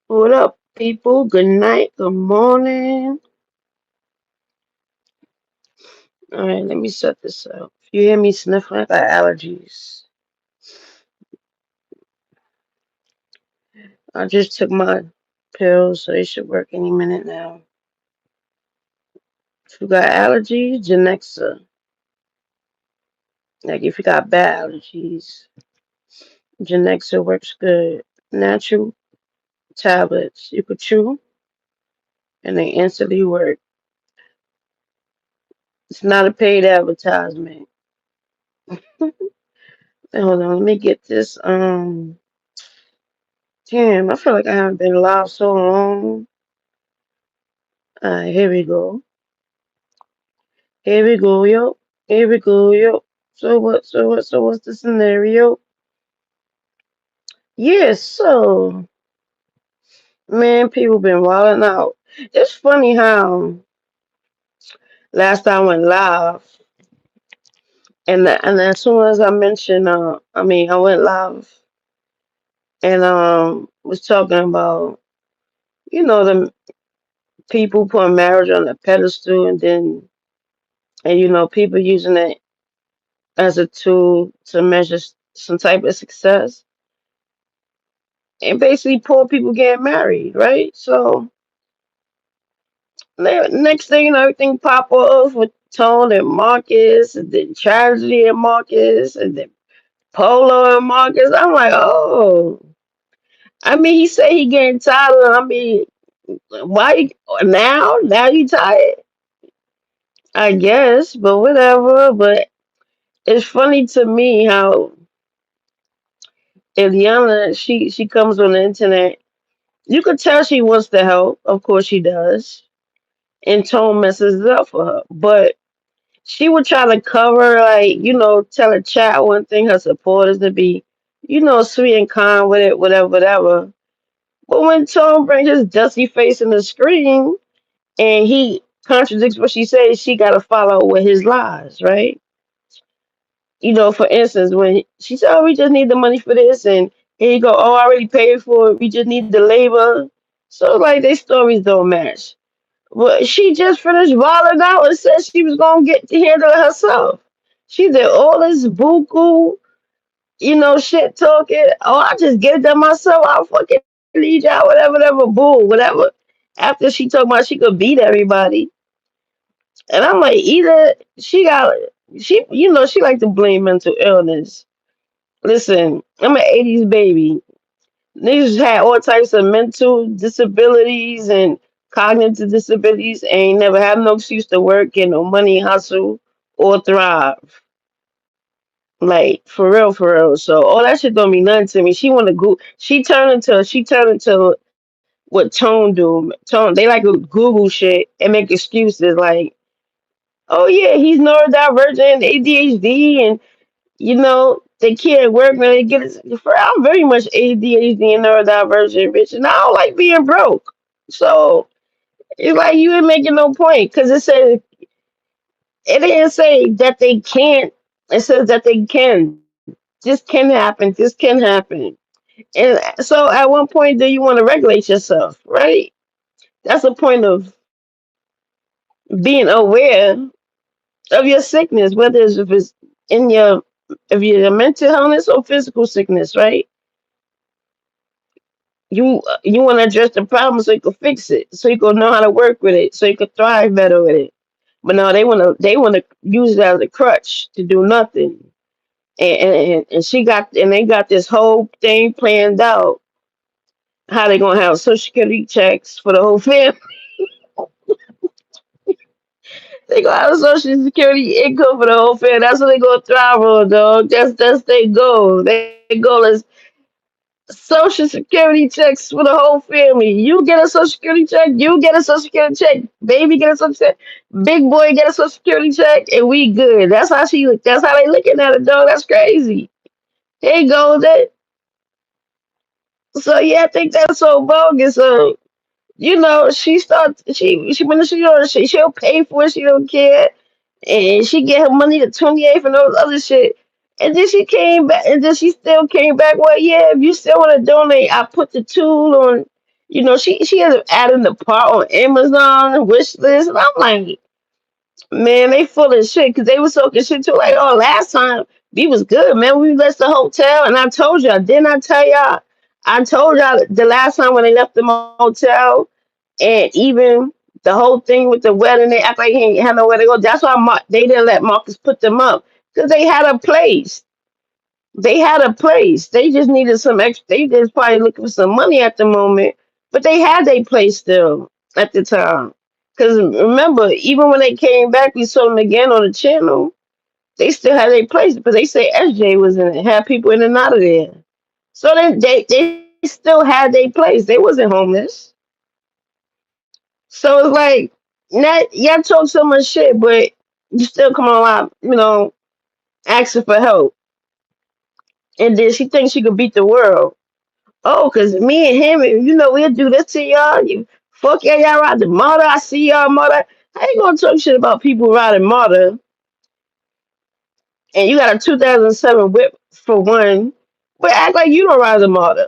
What up, people? Good night, good morning. All right, let me set this up. If you hear me sniffling, I got allergies. I just took my pills, so they should work any minute now. If you got allergies, Genexa. Like if you got bad allergies, Genexa works good. Natural tablets you could chew, and they instantly work. It's not a paid advertisement. Hold on, let me get this. Damn, I feel like I haven't been live so long. Alright, here we go. Here we go, yo. Here we go, yo. So what? So what? So what's the scenario? Yes, so man, people been wilding out. It's funny how last time I went live, and as soon as I mentioned, I went live and was talking about the people putting marriage on a pedestal, and people using it as a tool to measure some type of success, and basically poor people getting married, right? So next thing you know, everything pop off with Tone and Marcus, and then Tragedy and Marcus, and then Polo and Marcus. I'm like, oh, I mean, he said he getting tired of. I mean, why now? Now you tired? I guess, but whatever. But it's funny to me how Ileana, she comes on the internet. You could tell she wants to help. Of course she does. And Tone messes it up for her. But she would try to cover, like, tell a chat one thing, her supporters to be, sweet and kind with it, whatever, whatever. But when Tone brings his dusty face in the screen and he contradicts what she says, she got to follow with his lies, right? For instance, when she said, "Oh, we just need the money for this," and here you go, "Oh, I already paid for it. We just need the labor." So, like, their stories don't match. But she just finished wilding out and said she was gonna get to handle it herself. She did all this buku, shit talking. Oh, I just get it done myself. I'll fucking lead y'all, whatever, whatever, boo, whatever. After she talking about she could beat everybody, and I'm like, either she like to blame mental illness. Listen, I'm an '80s baby. Niggas had all types of mental disabilities and cognitive disabilities, ain't never had no excuse to work, get no money, hustle, or thrive. Like for real, for real. So all that shit don't mean nothing to me. She wanna go. She turned into what Tone do. Tone they like to Google shit and make excuses like, oh yeah, he's neurodivergent, ADHD, and they can't work when they get it. I'm very much ADHD and neurodivergent, bitch, and I don't like being broke. So it's like you ain't making no point because it didn't say that they can't. It says that they can. This can happen. This can happen. And so at one point, do you want to regulate yourself, right? That's the point of being aware of your sickness, whether it's if it's in your if you're mental illness or physical sickness, right? You want to address the problem so you can fix it, so you can know how to work with it, so you can thrive better with it. But no, they want to use it as a crutch to do nothing. And they got this whole thing planned out. How they gonna have social security checks for the whole family? They gonna have social security income for the whole family. That's what they gonna thrive on, dog. That's their goal. Their goal is social security checks for the whole family. You get a social security check, you get a social security check, baby get a social security, big boy get a social security check, and we good. That's how they looking at it, dog. That's crazy. There you go. So yeah, I think that's so bogus. She when she'll pay for it, she don't care. And she get her money to 28th and those other shit. And then she came back, and then she still came back. Well, yeah, if you still want to donate, I put the tool on. she has added the part on Amazon wish list, and I'm like, man, they full of shit because they was talking shit too. Like, oh, last time we was good, man. We left the hotel, and I told y'all, didn't I tell y'all? I told y'all the last time when they left the motel, and even the whole thing with the wedding, they act like he ain't had nowhere to go. That's why they didn't let Marcus put them up because they had a place. They had a place. They just needed some extra. They just probably looking for some money at the moment, but they had their place still at the time. Because remember, even when they came back, we saw them again on the channel. They still had their place because they say SJ was in it, had people in and out of there. So then they still had their place. They wasn't homeless. So it's like, not y'all talk so much shit, but you still come on out, asking for help. And then she thinks she could beat the world. Oh, cause me and him, we'll do this to y'all. You fuck yeah, y'all ride the motor. I see y'all motor. I ain't gonna talk shit about people riding motor, and you got a 2007 whip for one, but act like you don't ride a motor.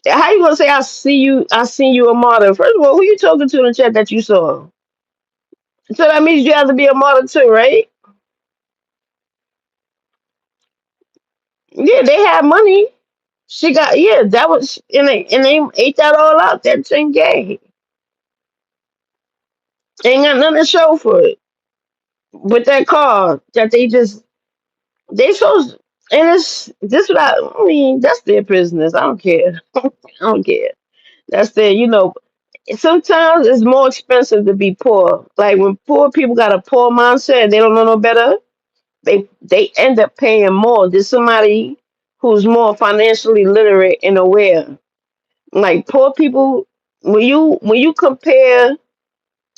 How you gonna say I see you? I seen you a motor. First of all, who you talking to in the chat that you saw? So that means you have to be a motor too, right? Yeah, they had money. She got that was and they ate that all out. That 10K ain't got nothing to show for it. With that car that they supposed and it's this what I mean, that's their business. I don't care. I don't care. That's their sometimes it's more expensive to be poor. Like when poor people got a poor mindset and they don't know no better, they end up paying more than somebody who's more financially literate and aware. Like poor people, when you compare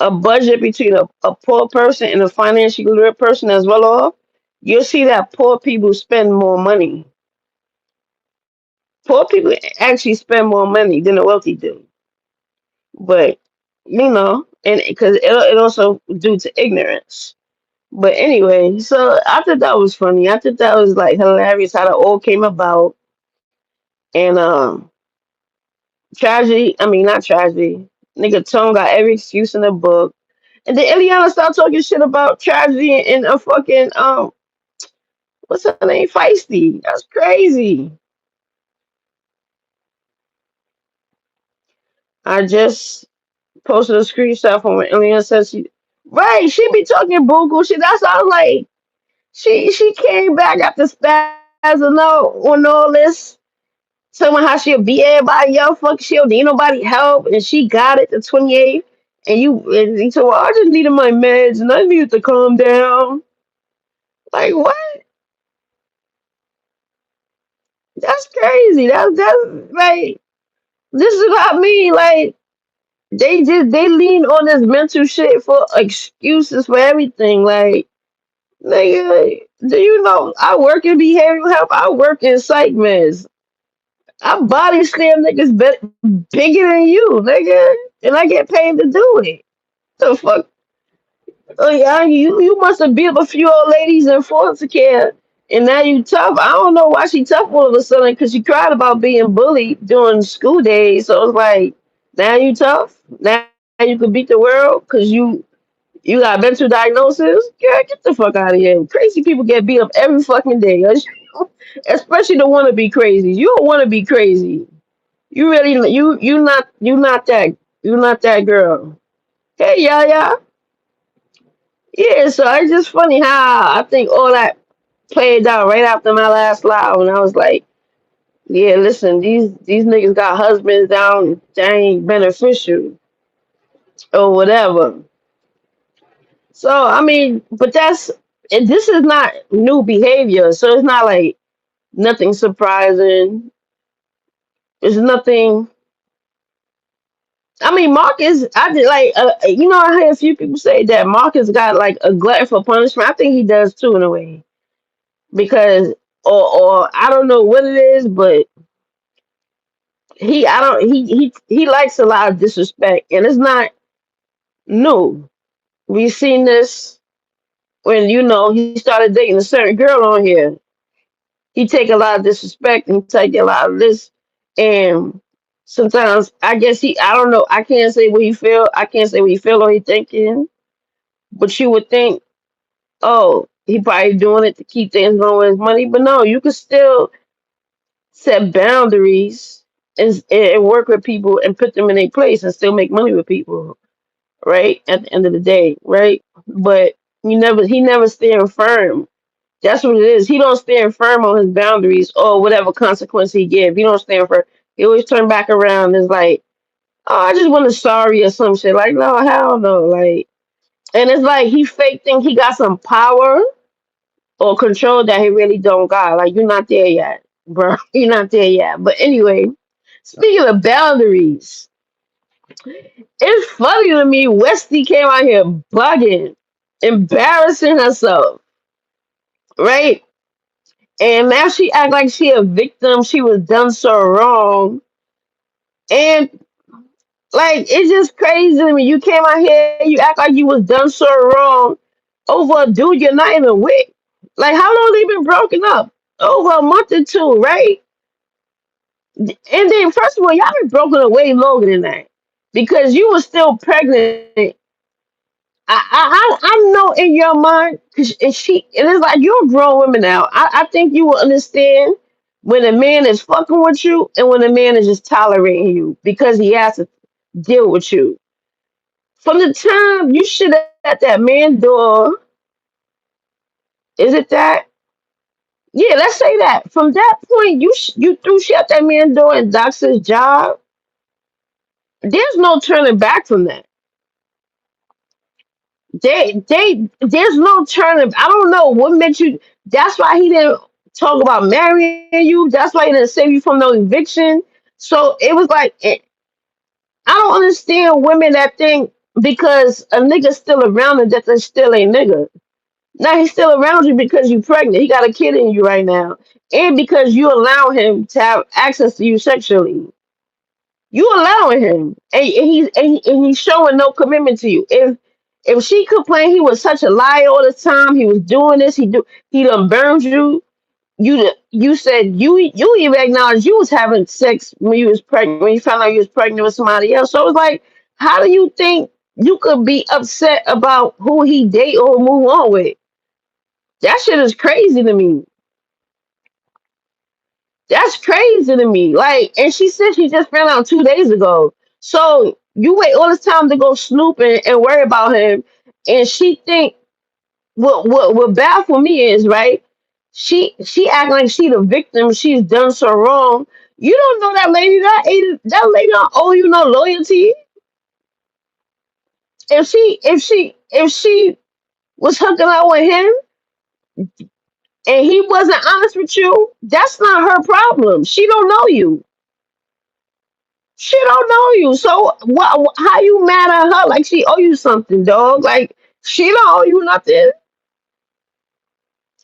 a budget between a poor person and a financially literate person as well off, you'll see that poor people spend more money. Poor people actually spend more money than the wealthy do. But and because it also due to ignorance. But anyway, so I thought that was funny. I thought that was like hilarious how that all came about. And tragedy. I mean, not tragedy. Nigga Tone got every excuse in the book. And then Ileana started talking shit about tragedy and a fucking what's her name? Feisty. That's crazy. I just posted a screenshot from when Ileana says she right, she be talking buku shit. That's how I was like she came back after spazzing out on all this. Telling how she'll beat everybody up, fuck she'll need nobody help, and she got it the 28th. And you told well, I just needed my meds and I needed to calm down. Like what? That's crazy. That's like this is what I mean. Like they lean on this mental shit for excuses for everything. Like nigga, do you know I work in behavioral health? I work in psych meds. I body slam niggas bigger than you, nigga, and I get paid to do it. The fuck? Oh yeah, you must have beat up a few old ladies in foster care, and now you tough. I don't know why she tough all of a sudden because she cried about being bullied during school days. So it's like now you tough. Now you can beat the world because you got mental diagnosis. Girl, get the fuck out of here. Crazy people get beat up every fucking day, especially the wanna be crazy. You don't want to be crazy. You really you not that girl. Hey yeah. Yeah, so it's just funny how I think all that played out right after my last live, and I was like, yeah, listen, these niggas got husbands down that ain't beneficial or whatever. So I mean, but and this is not new behavior, so it's not like nothing surprising. It's nothing. I mean, Marcus, I did like, I heard a few people say that Marcus got like a glutton for punishment. I think he does too in a way because, or I don't know what it is, but I don't, he likes a lot of disrespect, and it's not new. We've seen this when he started dating a certain girl on here. He take a lot of disrespect and take a lot of this, and Sometimes I guess I don't know, I can't say what he feel. I can't say what he feel or he thinking. But you would think, oh, he probably doing it to keep things going with his money. But no, you can still set boundaries and work with people and put them in their place and still make money with people, right? At the end of the day, right? But he never stand firm. That's what it is. He don't stand firm on his boundaries or whatever consequence he give. He don't stand firm. He always turn back around and is like, oh, I just want to sorry or some shit. Like, no, hell no. Like, and it's like he fake think he got some power or control that he really don't got. Like, you're not there yet, bro. You're not there yet. But anyway, speaking of boundaries, it's funny to me. Westie came out here bugging, embarrassing herself, right? And now she act like she a victim. She was done so wrong, and like it's just crazy to me. You came out here, you act like you was done so wrong over a dude you're not even with. Like how long they been broken up? Over a month or two, right? And then first of all, y'all been broken up way longer than that because you were still pregnant. I know in your mind because it's like you're a grown woman now. I think you will understand when a man is fucking with you and when a man is just tolerating you because he has to deal with you. From the time you shit at that man door, is it that? Yeah, let's say that. From that point, you threw shit at that man door and doxed his job. There's no turning back from that. There's no turning. I don't know what made you. That's why he didn't talk about marrying you. That's why he didn't save you from no eviction. So it was like I don't understand women that think because a nigga's still around and that they still a nigga. Now he's still around you because you're pregnant. He got a kid in you right now, and because you allow him to have access to you sexually. You allowing him, and he's showing no commitment to you. If she complained he was such a liar all the time, he was doing this, he done burned you. You said you even acknowledged you was having sex when you was pregnant when you found out you was pregnant with somebody else. So it's like, how do you think you could be upset about who he date or move on with? That shit is crazy to me. That's crazy to me. Like, and she said she just found out 2 days ago. So you wait all this time to go snooping and worry about him, and she think what baffled me is right. She act like she the victim. She's done so wrong. You don't know that lady. That lady don't owe you no loyalty. If she was hooking up with him and he wasn't honest with you, that's not her problem. She don't know you. She don't know you. So what? How you mad at her? Like she owe you something, dog. Like she don't owe you nothing.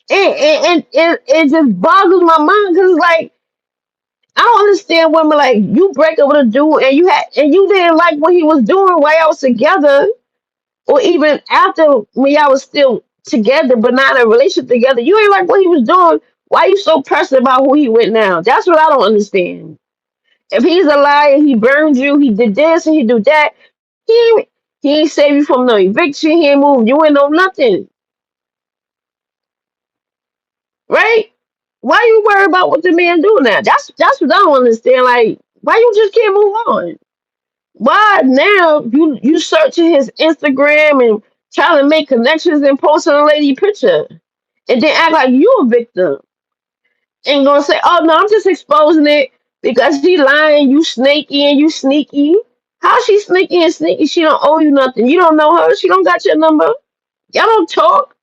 And it just boggles my mind because like I don't understand women like you break up with a dude and you didn't like what he was doing while y'all was together or even after when y'all was still together but not in a relationship together. You ain't like what he was doing. Why you so pressed about who he with now? That's what I don't understand. If he's a liar, he burned you, he did this and he do that. He ain't save you from no eviction. He ain't moved you in no nothing, right? Why you worry about what the man do now? That's what I don't understand. Like, why you just can't move on? Why now you searching his Instagram and trying to make connections and posting a lady picture and then act like you a victim and gonna say, oh no, I'm just exposing it because he lying, you snaky and you sneaky. How she sneaky and sneaky? She don't owe you nothing. You don't know her. She don't got your number. Y'all don't talk.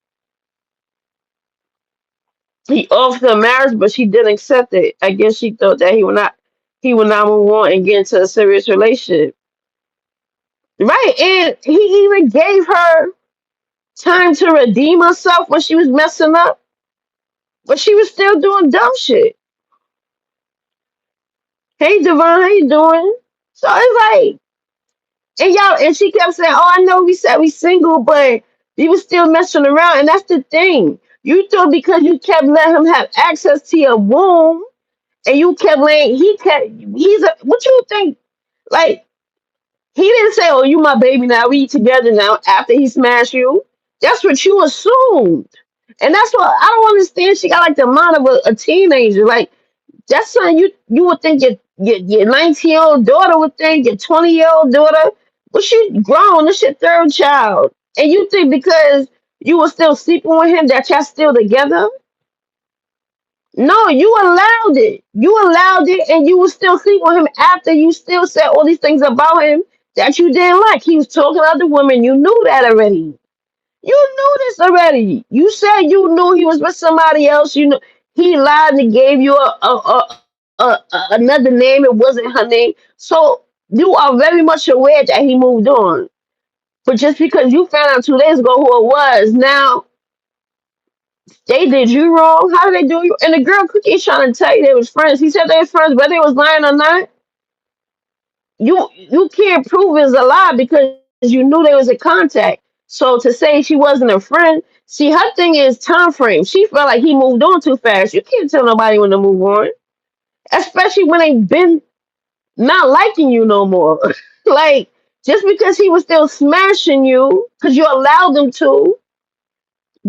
He offered her marriage, but she didn't accept it. I guess she thought that he would not move on and get into a serious relationship. Right. And he even gave her time to redeem herself when she was messing up, but she was still doing dumb shit. Hey Devon, how you doing? So it's like and she kept saying, oh, I know we said we single, but we was still messing around. And that's the thing. You thought because you kept letting him have access to your womb And you kept laying. He's a. What you think? Like he didn't say, "Oh, you my baby now. We together now." After he smashed you, that's what you assumed. And that's what I don't understand. She got like the mind of a teenager. Like that's something you would think your 19-year-old daughter would think, your 20-year-old daughter. But she grown, this your third child. And you think because you were still sleeping with him that y'all still together? No, you allowed it. You allowed it and you were still sleeping with him after you still said all these things about him that you didn't like. He was talking to other women. You knew that already. You knew this already. You said you knew he was with somebody else. You know he lied and gave you another name. It wasn't her name. So you are very much aware that he moved on. But just because you found out 2 days ago who it was, now they did you wrong. How did they do you? And the girl Cookie is trying to tell you they was friends. He said they was friends, whether they was lying or not. You can't prove it's a lie because you knew they was in contact. So to say she wasn't a friend, see her thing is time frame. She felt like he moved on too fast. You can't tell nobody when to move on, especially when they been not liking you no more. Like just because he was still smashing you because you allowed them to,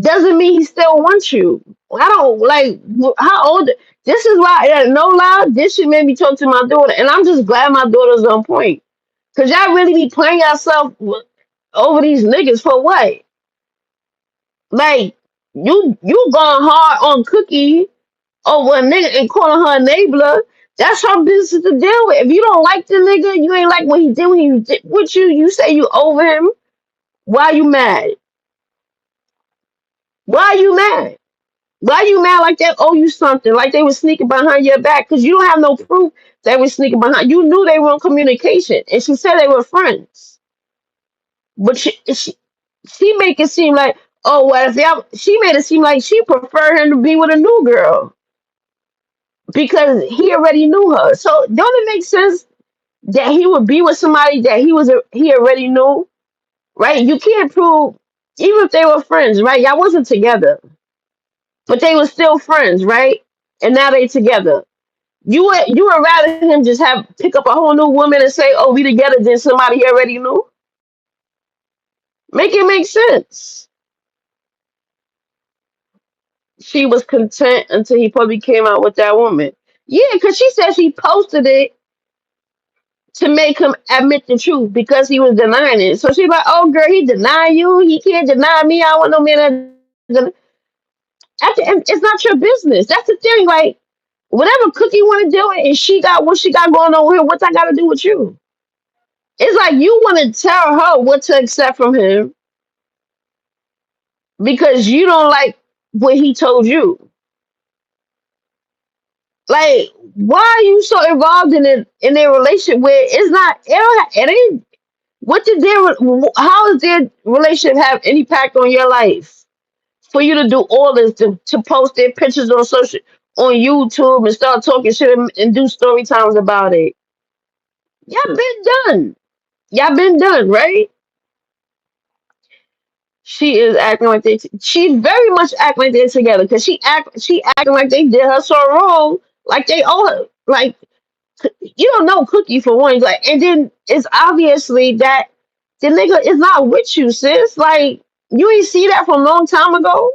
doesn't mean he still wants you. I don't like how old. This is why, no lie, this shit made me talk to my daughter, and I'm just glad my daughter's on point. Cause y'all really be playing yourself over these niggas for what? Like you going hard on Cookie over a nigga and calling her a enabler. That's her business to deal with. If you don't like the nigga, you ain't like what he did when he did with you. You say you over him. Why you mad? Why you mad? Why you mad like that? Owe you something? Like they was sneaking behind your back because you don't have no proof they were sneaking behind. You knew they were in communication, and she said they were friends. But she make it seem like, oh well, if y'all, she made it seem like she preferred him to be with a new girl because he already knew her. So don't it make sense that he would be with somebody that he already knew, right? You can't prove even if they were friends, right? Y'all wasn't together, but they were still friends, right? And now they together. You would rather him just have pick up a whole new woman and say, "Oh, we together," than somebody he already knew. Make it make sense. She was content until he probably came out with that woman. Yeah, because she said she posted it to make him admit the truth because he was denying it. So she's like, "Oh, girl, he denied you. He can't deny me. I want no man that." At the end, it's not your business. That's the thing. Like, whatever Cookie want to do, and she got what she got going on with her, what's that got to do with you? It's like you want to tell her what to accept from him because you don't like what he told you. Like, why are you so involved in their relationship where it's not it ain't what did how does their relationship have any impact on your life for you to do all this to post their pictures on social on YouTube and start talking shit and do story times about it? Y'all been done. Y'all been done, right? She is acting like she very much acting like they're together because she acting like they did her so wrong, like they owe her. Like you don't know Cookie for one, like, and then it's obviously that the nigga is not with you, sis. Like you ain't see that from a long time ago.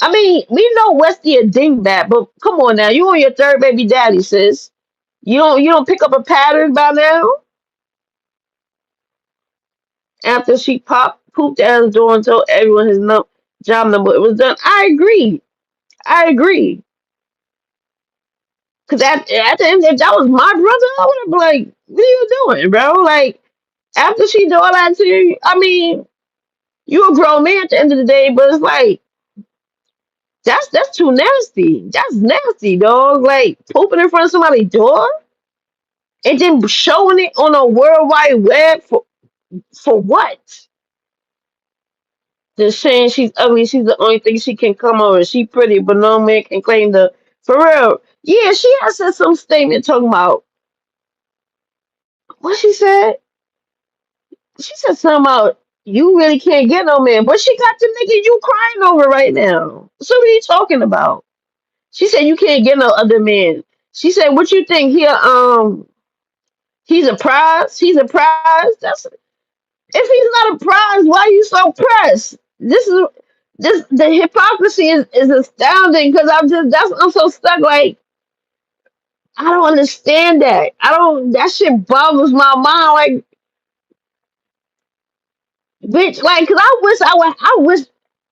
I mean, we know Westie a dingbat, but come on now, you on your third baby daddy, sis. You don't pick up a pattern by now after she pooped out the door and told everyone his job number it was done. I agree. I agree. Cause at the end, if that was my brother, I would have been like, "What are you doing, bro?" Like after she do all that to you, I mean, you a grown man at the end of the day, but it's like that's too nasty. That's nasty, dog. Like pooping in front of somebody's door and then showing it on a world wide web for what? Just saying she's ugly. She's the only thing she can come over. She pretty, but no man can claim the for real. Yeah, she has said some statement talking about what she said. She said something about you really can't get no man, but she got the nigga you crying over right now. So what are you talking about? She said you can't get no other man. She said, what you think he's a prize? He's a prize? That's if he's not a prize, why are you so pressed? This the hypocrisy is astounding because I'm so stuck like I don't understand that. I don't that shit boggles my mind like bitch like cause I wish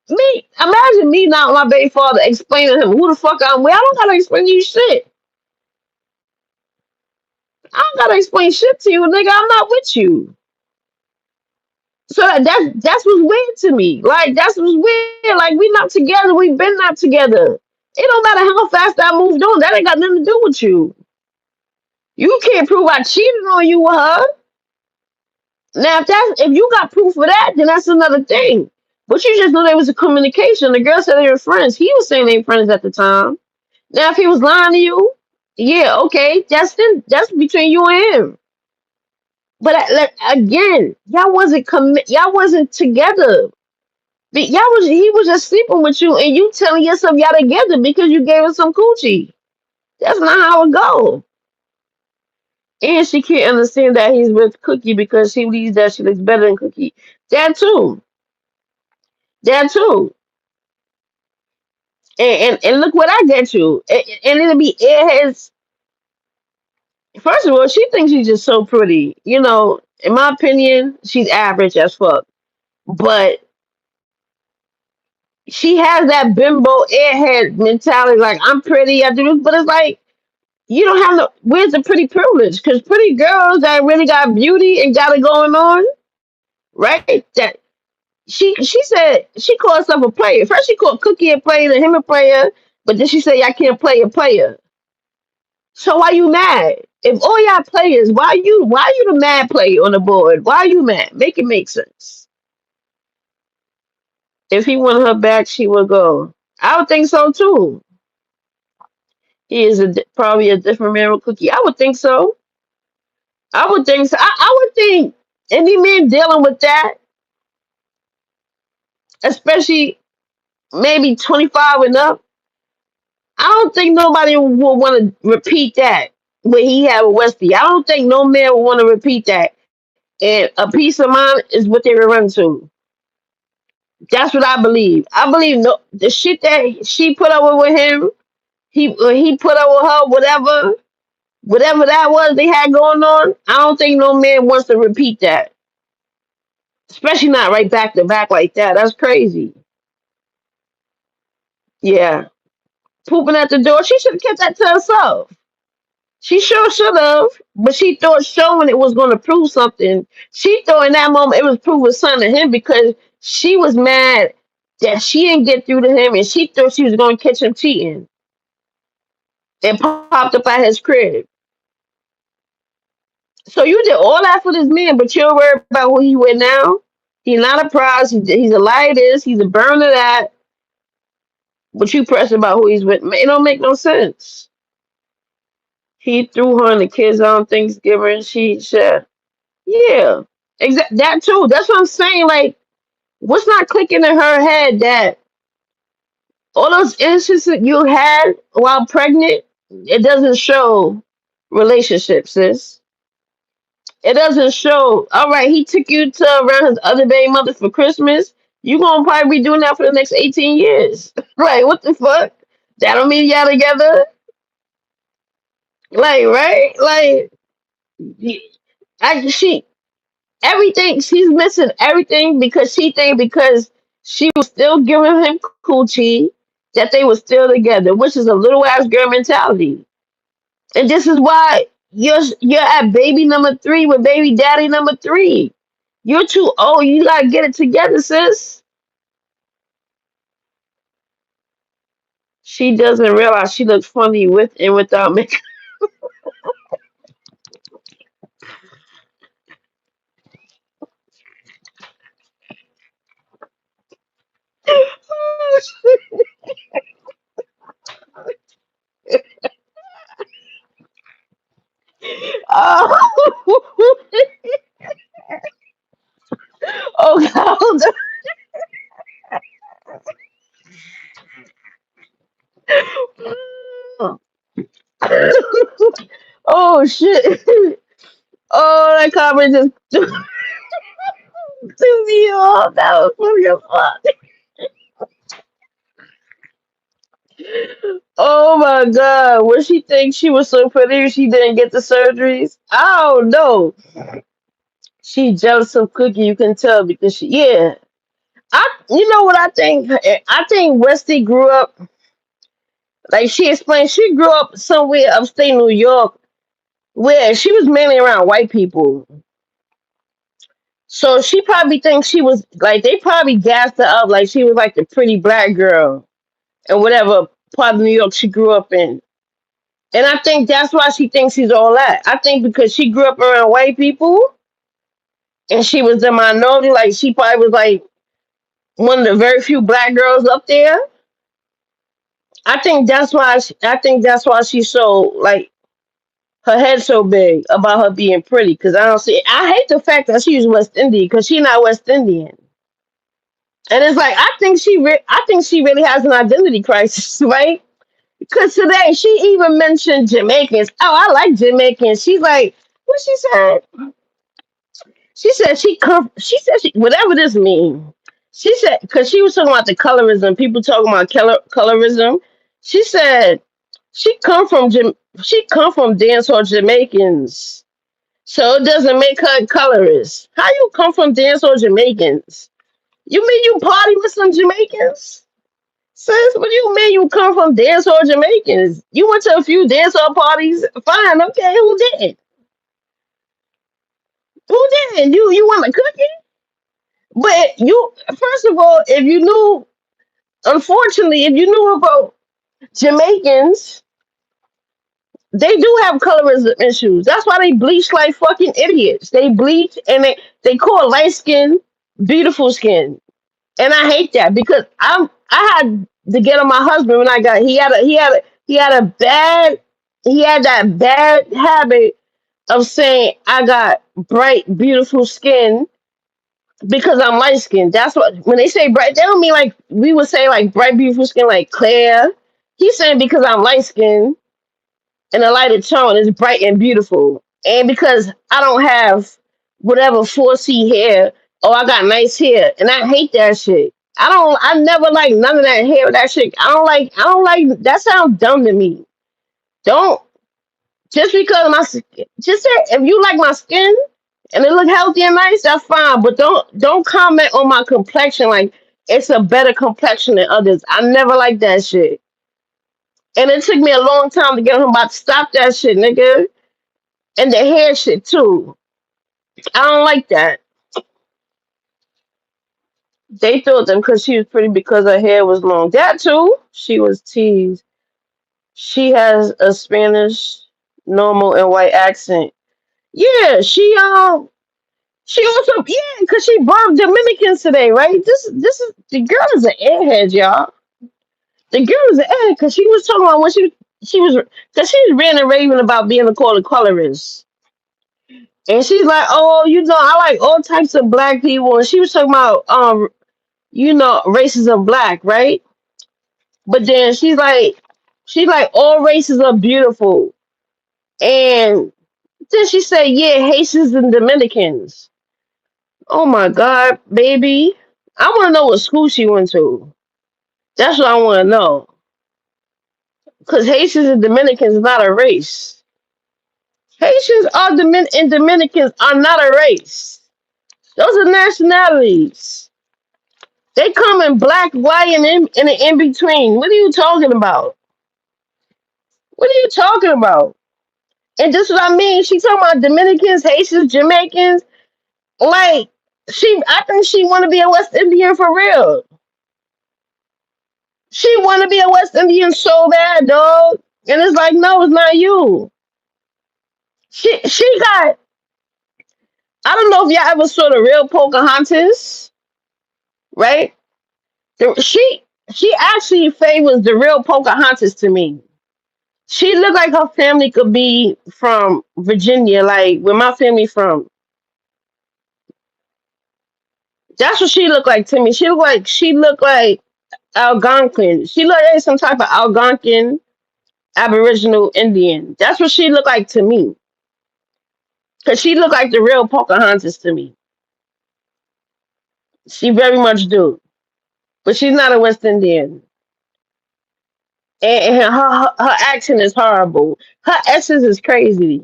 me imagine me not my baby father explaining to him who the fuck I'm with. I don't gotta explain to you shit. I don't gotta explain shit to you, nigga. I'm not with you. So that's what's weird to me. Like that's what's weird. Like we not together. We been not together. It don't matter how fast I moved on. That ain't got nothing to do with you. You can't prove I cheated on you with her. Now if you got proof of that, then that's another thing. But you just know there was a communication. The girl said they were friends. He was saying they were friends at the time. Now if he was lying to you, yeah, okay, that's between you and him. But like, again, y'all wasn't together. He was just sleeping with you, and you telling yourself y'all together because you gave him some coochie. That's not how it go. And she can't understand that he's with Cookie because she believes that she looks better than Cookie. That too. That too. And look what I get you. And it'll be airheads. First of all, she thinks she's just so pretty. You know, in my opinion, she's average as fuck. But she has that bimbo airhead mentality, like I'm pretty, I do this, but it's like you don't have no where's the pretty privilege? Because pretty girls that really got beauty and got it going on, right? That she said she called herself a player. First she called Cookie a player and him a player, but then she said I can't play a player. So why you mad? If all y'all players, why you the mad player on the board? Why are you mad? Make it make sense. If he wanted her back, she would go. I would think so too. He is probably a different man with Cookie. I would think so. I would think so. I would think any man dealing with that, especially maybe 25 and up, I don't think nobody will want to repeat that. What he had with Westie. I don't think no man will want to repeat that. And a peace of mind is what they will run to. That's what I believe. I believe no the shit that she put up with him, he put up with her, whatever that was they had going on. I don't think no man wants to repeat that. Especially not right back to back like that. That's crazy. Yeah. Pooping at the door. She should have kept that to herself. She sure should have. But she thought showing it was going to prove something. She thought in that moment it was proving something to him because she was mad that she didn't get through to him and she thought she was going to catch him cheating and popped up at his crib. So you did all that for this man, but you're worried about who he with now? He's not a prize. He's a lie this. He's a burner that. But you pressed about who he's with. It don't make no sense. He threw her and the kids on Thanksgiving. She said, yeah, that too. That's what I'm saying. Like, what's not clicking in her head that all those instances that you had while pregnant, it doesn't show relationships, sis. It doesn't show. All right, he took you to around his other baby mother for Christmas. You gonna probably be doing that for the next 18 years. Right? What the fuck? That don't mean y'all together. Like, right? Like, she everything. She's missing everything because she think because she was still giving him coochie that they were still together, which is a little ass girl mentality. And this is why you're at baby number 3 with baby daddy number 3. You're too old. You gotta get it together, sis. She doesn't realize she looks funny with and without makeup. Oh, oh God. Oh shit. Oh, that comment just threw me off. That was funny as fuck. Oh my god. What she think she was so pretty she didn't get the surgeries? Oh no. She jealous of Cookie, you can tell because she yeah. You know what I think? I think Westie grew up like she explained, she grew up somewhere upstate New York where she was mainly around white people. So she probably thinks she was like they probably gassed her up like she was like the pretty black girl and whatever part of New York she grew up in. And I think that's why she thinks she's all that. I think because she grew up around white people and she was the minority, like she probably was like one of the very few black girls up there. I think that's why she's so like her head so big about her being pretty. Because I don't see. I hate the fact that she's West Indian because she's not West Indian. And it's like I think she really has an identity crisis, right? Because today she even mentioned Jamaicans. Oh, I like Jamaicans. She's like, what she said? She said she come. She said she whatever this means. She said because she was talking about the colorism. People talking about colorism. She said she come from dancehall Jamaicans, so it doesn't make her colorist. How you come from dancehall Jamaicans? You mean you party with some Jamaicans? Sis, what do you mean you come from dancehall Jamaicans? You went to a few dancehall parties. Fine, okay, who did? Who did? You want a cookie? But you first of all, if you knew unfortunately, if you knew about Jamaicans, they do have colorism issues. That's why they bleach like fucking idiots. They bleach and they call light skin beautiful skin. And I hate that because I had to get on my husband when I got he had a bad he had that bad habit of saying I got bright beautiful skin because I'm light skinned. That's what when they say bright, they don't mean like we would say like bright beautiful skin like Claire. He's saying because I'm light skinned and a lighter tone is bright and beautiful. And because I don't have whatever 4C hair, oh, I got nice hair. And I hate that shit. I never like none of that hair, that shit. I don't like, that sounds dumb to me. Don't, just because my skin, just say, if you like my skin and it look healthy and nice, that's fine. But don't comment on my complexion like it's a better complexion than others. I never like that shit. And it took me a long time to get him about to stop that shit, nigga. And the hair shit too. I don't like that. They thought them because she was pretty because her hair was long. That too. She was teased. She has a Spanish normal and white accent. Yeah, she also yeah, because she brought Dominicans today, right? This is the girl is an airhead, y'all. The girl is an airhead because she was talking about when she was because she was ranting and raving about being a called a colorist. And she's like, oh, you know, I like all types of black people. And she was talking about, you know, races of black, right? But then she's like, all races are beautiful. And then she said, yeah, Haitians and Dominicans. Oh my God, baby. I want to know what school she went to. That's what I want to know. Because Haitians and Dominicans is not a race. Haitians are and Dominicans are not a race. Those are nationalities. They come in black, white, and in between. What are you talking about? What are you talking about? And this is what I mean. She talking about Dominicans, Haitians, Jamaicans. Like I think she want to be a West Indian for real. She want to be a West Indian so bad, dog. And it's like, no, it's not you. She got. I don't know if y'all ever saw the real Pocahontas, right? She actually favors the real Pocahontas to me. She looked like her family could be from Virginia, like where my family from. That's what she looked like to me. She looked like Algonquin. She looked like some type of Algonquin Aboriginal Indian. That's what she looked like to me. Cause she looked like the real Pocahontas to me. She very much do. But she's not a West Indian. And her accent is horrible. Her essence is crazy.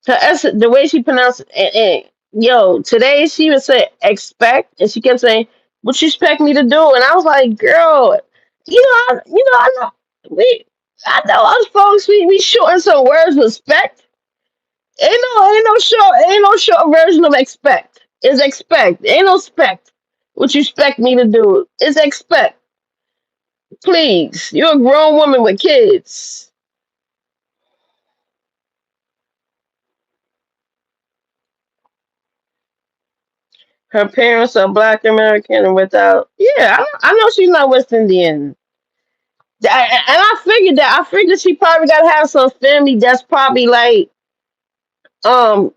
Her essence, the way she pronounced it, yo, today she would say expect, and she kept saying, "What you expect me to do?" And I was like, "Girl, I know we, I know us folks, we shorten some words with expect. Ain't no short version of expect. It's expect. Ain't no spect. What you expect me to do? It's expect. Please, you're a grown woman with kids." Her parents are Black American and without. Yeah, I know she's not West Indian. And I figured that. I figured she probably got to have some family that's probably like um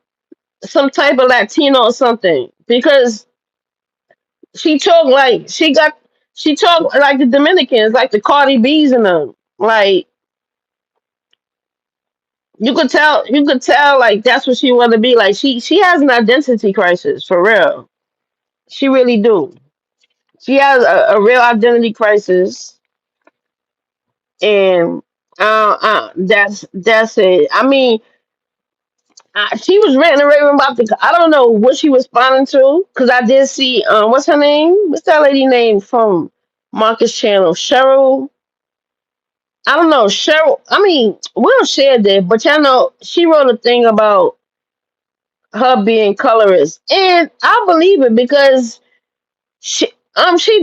some type of Latino or something because she talk like she talk like the Dominicans, like the Cardi B's and them. Like you could tell like that's what she want to be. Like she has an identity crisis for real. She really do. She has a real identity crisis, and that's it. I mean, she was ranting and raving about the. I don't know what she was responding to because I did see what's her name? What's that lady name from Marcus Channel? Cheryl. I don't know Cheryl. I mean, we don't share that, but y'all know she wrote a thing about her being colorist, and I believe it because she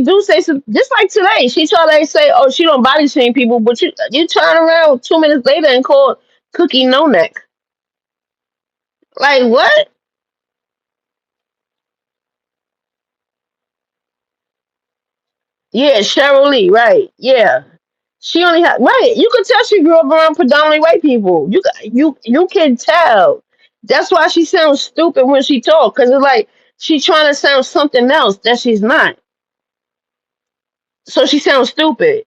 do say some just like today. She tried to say, "Oh, she don't body shame people," but you turn around 2 minutes later and call Cookie no neck. Like what? Yeah, Cheryl Lee, right? Yeah, she only had right. You could tell she grew up around predominantly white people. You can tell. That's why she sounds stupid when she talk because it's like she's trying to sound something else that she's not. So she sounds stupid.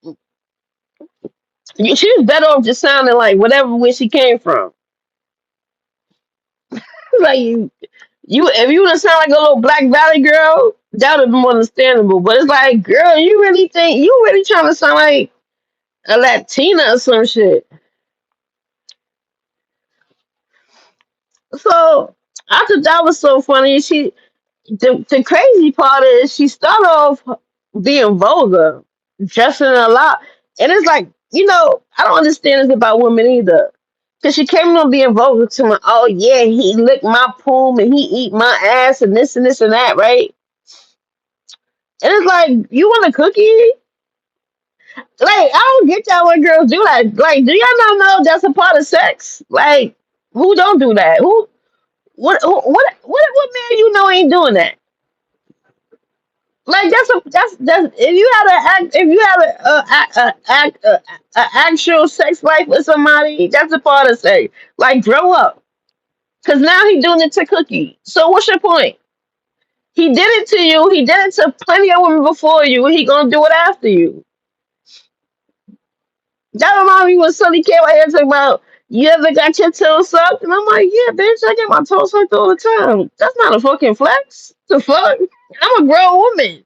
She was better off just sounding like whatever where she came from. Like if you would have sound like a little Black Valley girl, that would have been more understandable. But it's like, girl, you really think you really trying to sound like a Latina or some shit? So I thought that was so funny. The crazy part is she started off being vulgar, dressing a lot, and it's like I don't understand this about women either. Cause she came on being vulgar to my, oh yeah, he licked my poom and he eat my ass and this and that, right? And it's like, you want a cookie? Like, I don't get that when girls do that. Like, do y'all not know that's a part of sex? Like, who don't do that? What man ain't doing that? Like, that's if you had a act, if you had a actual sex life with somebody, that's a part of sex. Like, grow up. Cause now he doing it to Cookie. So what's your point? He did it to you. He did it to plenty of women before you. He gonna do it after you. That reminds me when Sonny came out here talking about you ever got your toes sucked, and I'm like, yeah, bitch, I get my toes sucked all the time. That's not a fucking flex. The fuck? I'm a grown woman.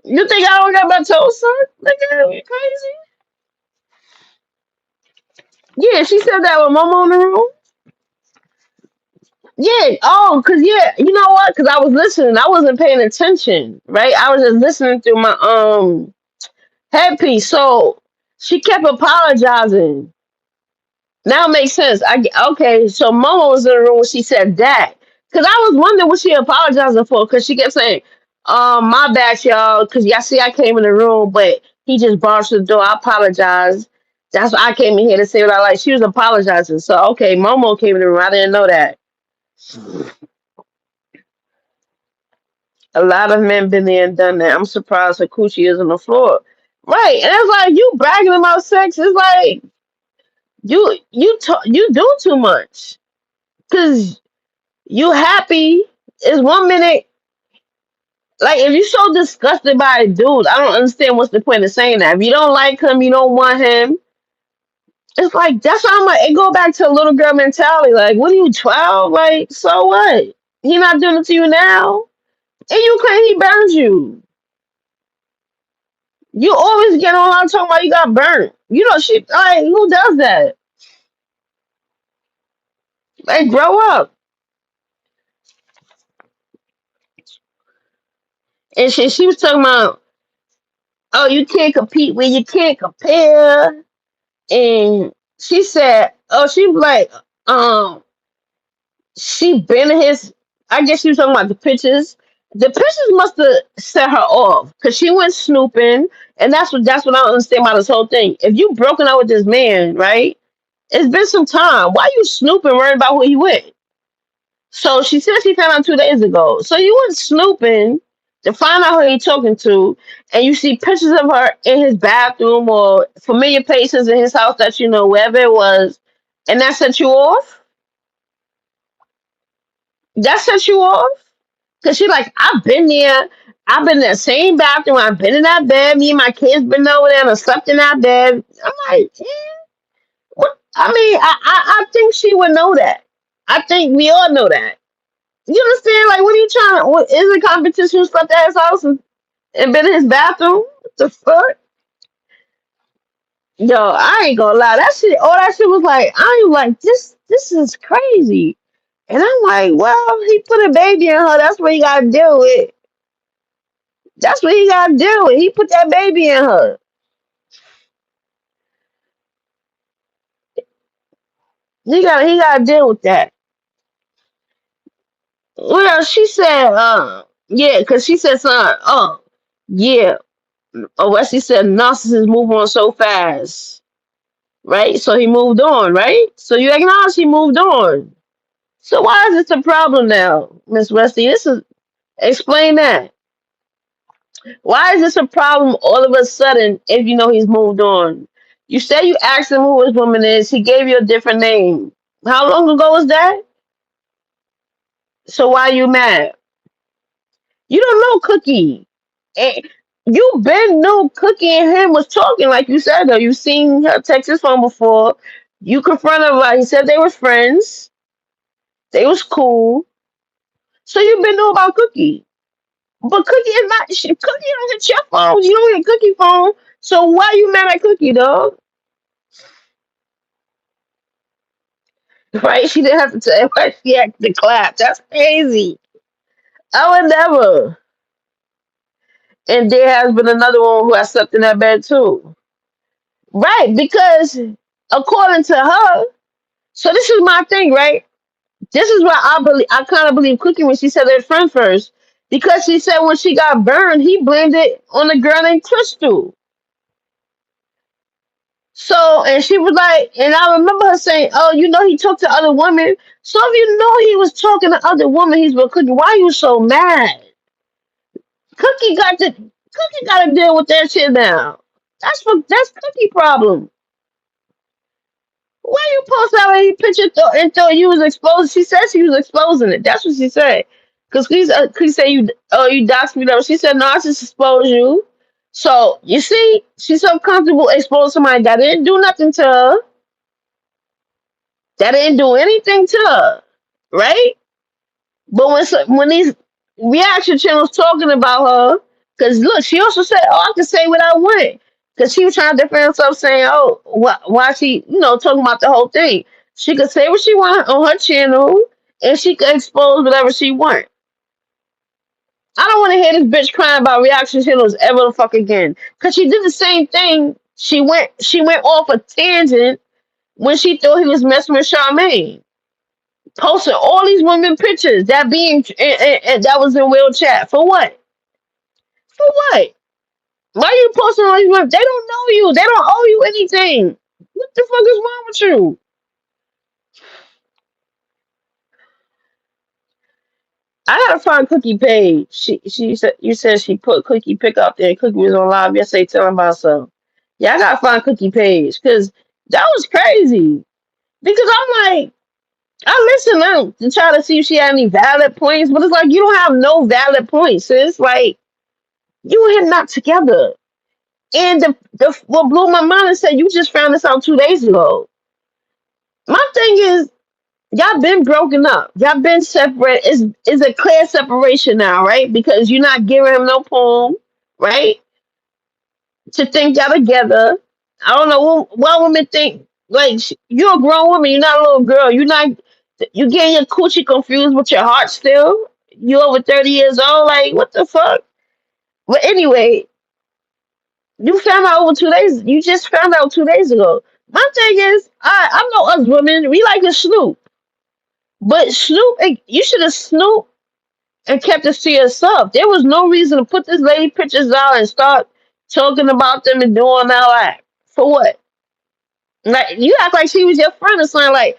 You think I don't got my toes sucked? Nigga, you crazy? Yeah, she said that with Mama in the room. Yeah. Oh, cause yeah, you know what? Cause I was listening. I wasn't paying attention. Right. I was just listening through my headpiece. So she kept apologizing. Now it makes sense. Okay. So Mama was in the room when she said that. Cause I was wondering what she apologizing for. Cause she kept saying, my bad, y'all. Cause y'all see I came in the room, but he just barged through the door. I apologize. That's why I came in here to say what I like. She was apologizing. So okay, Momo came in the room. I didn't know that. A lot of men been there and done that. I'm surprised her coochie is on the floor. Right. And it's like you bragging about sex. It's like you do too much. Cause you happy is 1 minute Like, if you're so disgusted by a dude, I don't understand what's the point of saying that. If you don't like him, you don't want him. It's like that's how I'm like. It go back to a little girl mentality. Like, what are you 12? Like, so what? He not doing it to you now, and you claim he burned you. You always get on talking about you got burnt. You know, she like who does that? Like, grow up. And she was talking about, oh, you can't compete when you can't compare. And she said, oh, she was like, she been in his. I guess she was talking about the pictures. The pictures must have set her off because she went snooping, and that's what I don't understand about this whole thing. If you broken up with this man, right? It's been some time. Why you snooping, worried about where he went? So she said she found out 2 days ago. So you went snooping to find out who he talking to, and you see pictures of her in his bathroom or familiar places in his house that you know wherever it was, and that set you off. That set you off because she like I've been there. I've been in that same bathroom. I've been in that bed. Me and my kids been over there and I slept in that bed. I'm like, what? I mean, I think she would know that. I think we all know that. You understand? Like, what are you trying to? What, is it competition? You slept at his house and been in his bathroom? What the fuck? Yo, I ain't gonna lie. That shit, all that shit was like, I ain't like this. This is crazy. And I'm like, well, he put a baby in her. That's what he got to deal with. That's what he got to deal with. He put that baby in her. He got to deal with that. Well, she said, yeah, because she said something. Oh, yeah. Oh, Westie said narcissists move on so fast. Right? So he moved on, right? So you acknowledge he moved on. So why is this a problem now, Miss Westy? This is explain that. Why is this a problem all of a sudden if you know he's moved on? You said you asked him who his woman is. He gave you a different name. How long ago was that? So why you mad? You don't know Cookie. And you been knew Cookie and him was talking like you said though. You seen her text his phone before. You confronted her. He said they were friends. They was cool. So you been know about Cookie. But Cookie is not Cookie don't hit your phone. You don't hit Cookie phone. So why you mad at Cookie, dog? Right? She didn't have to tell why she had to clap. That's crazy. I would never. And there has been another one who has slept in that bed too. Right, because according to her, so this is my thing, right? This is why I kind of believe Cookie when she said they're friends first. Because she said when she got burned, he blamed it on a girl named Crystal. So, and she was like, and I remember her saying, "Oh, you know, he talked to other women. So if you know he was talking to other women, he's with Cookie. Why you so mad? Cookie got to deal with that shit now. That's Cookie problem. Why you post out any picture and thought you was exposed? She said she was exposing it. That's what she said. Because please say you doxed me though. She said no, I just exposed you. So you see, she's so comfortable exposing somebody that didn't do nothing to her. That didn't do anything to her, right? But when these reaction channels talking about her, because look, she also said, "Oh, I can say what I want," because she was trying to defend herself, saying, "Oh, why she, talking about the whole thing." She could say what she want on her channel, and she could expose whatever she want. I don't want to hear this bitch crying about reaction channels ever the fuck again, because she did the same thing. She went off a tangent when she thought he was messing with Charmaine, posting all these women pictures that and that was in Will chat for what? For what? Why are you posting all these women? They don't know you. They don't owe you anything. What the fuck is wrong with you? I gotta find Cookie page. She said you said she put Cookie pick up there. Cookie was on live yesterday telling about herself. Yeah, I gotta find Cookie page because that was crazy. Because I'm like, I listen now to try to see if she had any valid points, but it's like you don't have no valid points. It's like you and him not together. And the what blew my mind is that you just found this out 2 days ago. My thing is, y'all been broken up. Y'all been separate. It's a clear separation now, right? Because you're not giving him no poem, right? To think y'all together. I don't know what women think. Like you're a grown woman. You're not a little girl. You're not. You getting your coochie confused with your heart still. You over 30 years old. Like what the fuck? But anyway, you found out over 2 days. You just found out 2 days ago. My thing is, I know us women. We like to snoop, but snoop. You should have snooped and kept it to yourself. There was no reason to put this lady pictures out and start talking about them and doing all that. For what? Like you act like she was your friend or something. Like,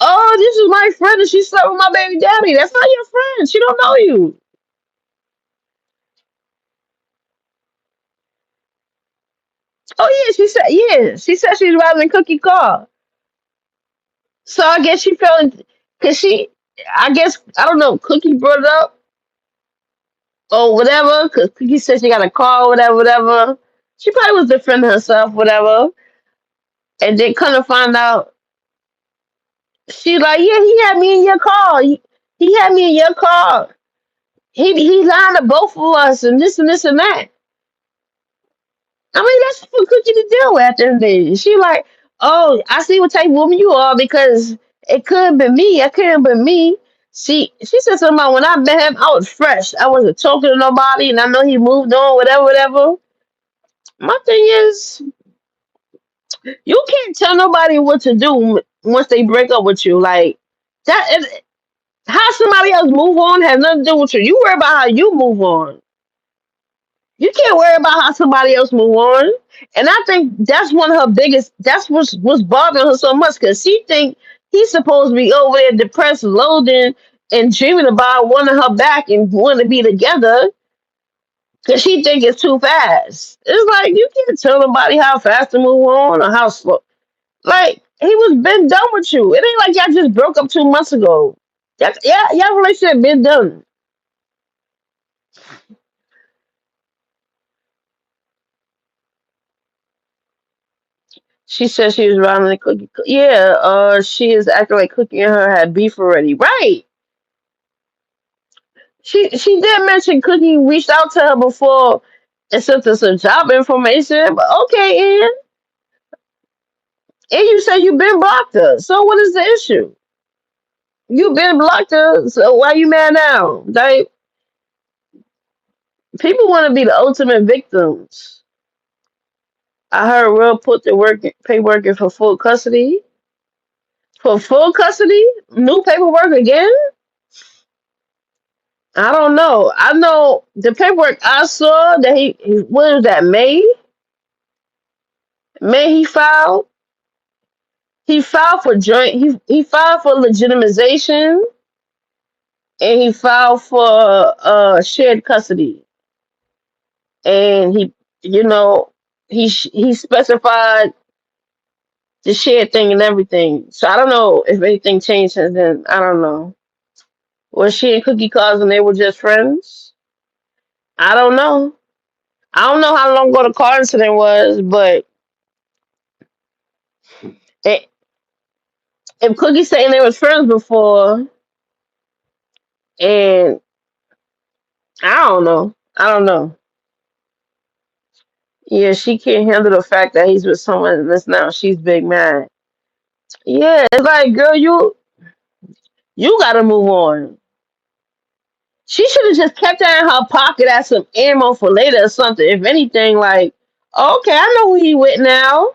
oh, this is my friend and she slept with my baby daddy. That's not your friend. She don't know you. Oh yeah, she said yeah. She said she's riding a Cookie car. So I guess she felt because she. I guess I don't know. Cookie brought it up or whatever. Because Cookie said she got a car, whatever, whatever. She probably was defending herself, whatever. And then kind of find out she like, yeah, he had me in your car. He had me in your car. He lied to both of us and this and that. I mean, that's for Cookie to deal with at the end of the day. She like, oh, I see what type of woman you are because it could have been me. It could have been me. She said something about when I met him, I was fresh. I wasn't talking to nobody, and I know he moved on, whatever, whatever. My thing is, you can't tell nobody what to do once they break up with you. Like that, how somebody else move on has nothing to do with you. You worry about how you move on. You can't worry about how somebody else move on. And I think that's one of her biggest. That's what's bothering her so much because she think he's supposed to be over there depressed, loading, and dreaming about wanting her back and wanting to be together because she think it's too fast. It's like you can't tell nobody how fast to move on or how slow. Like he was been done with you. It ain't like y'all just broke up 2 months ago. That's yeah, y'all relationship been done. She said she was riding the Cookie. Yeah, she is acting like Cookie and her had beef already. Right. She did mention Cookie reached out to her before and sent her some job information. But okay, and you said you been blocked her. So what is the issue? You been blocked her. So why you mad now? Like people want to be the ultimate victims. I heard Will put the work paperwork in for full custody. For full custody? New paperwork again? I don't know. I know the paperwork I saw that he what was that May he filed. He filed for joint. He filed for legitimization and he filed for shared custody. And you know, he specified the shared thing and everything. So I don't know if anything changed since then. I don't know. Was she and Cookie cousins and they were just friends? I don't know. I don't know how long ago the car incident was, but i- if Cookie saying they was friends before, and I don't know, I don't know. Yeah, she can't handle the fact that he's with someone that's now she's big mad. Yeah, it's like, girl, you gotta move on. She should have just kept that in her pocket as some ammo for later or something. If anything, like, okay, I know who he with now.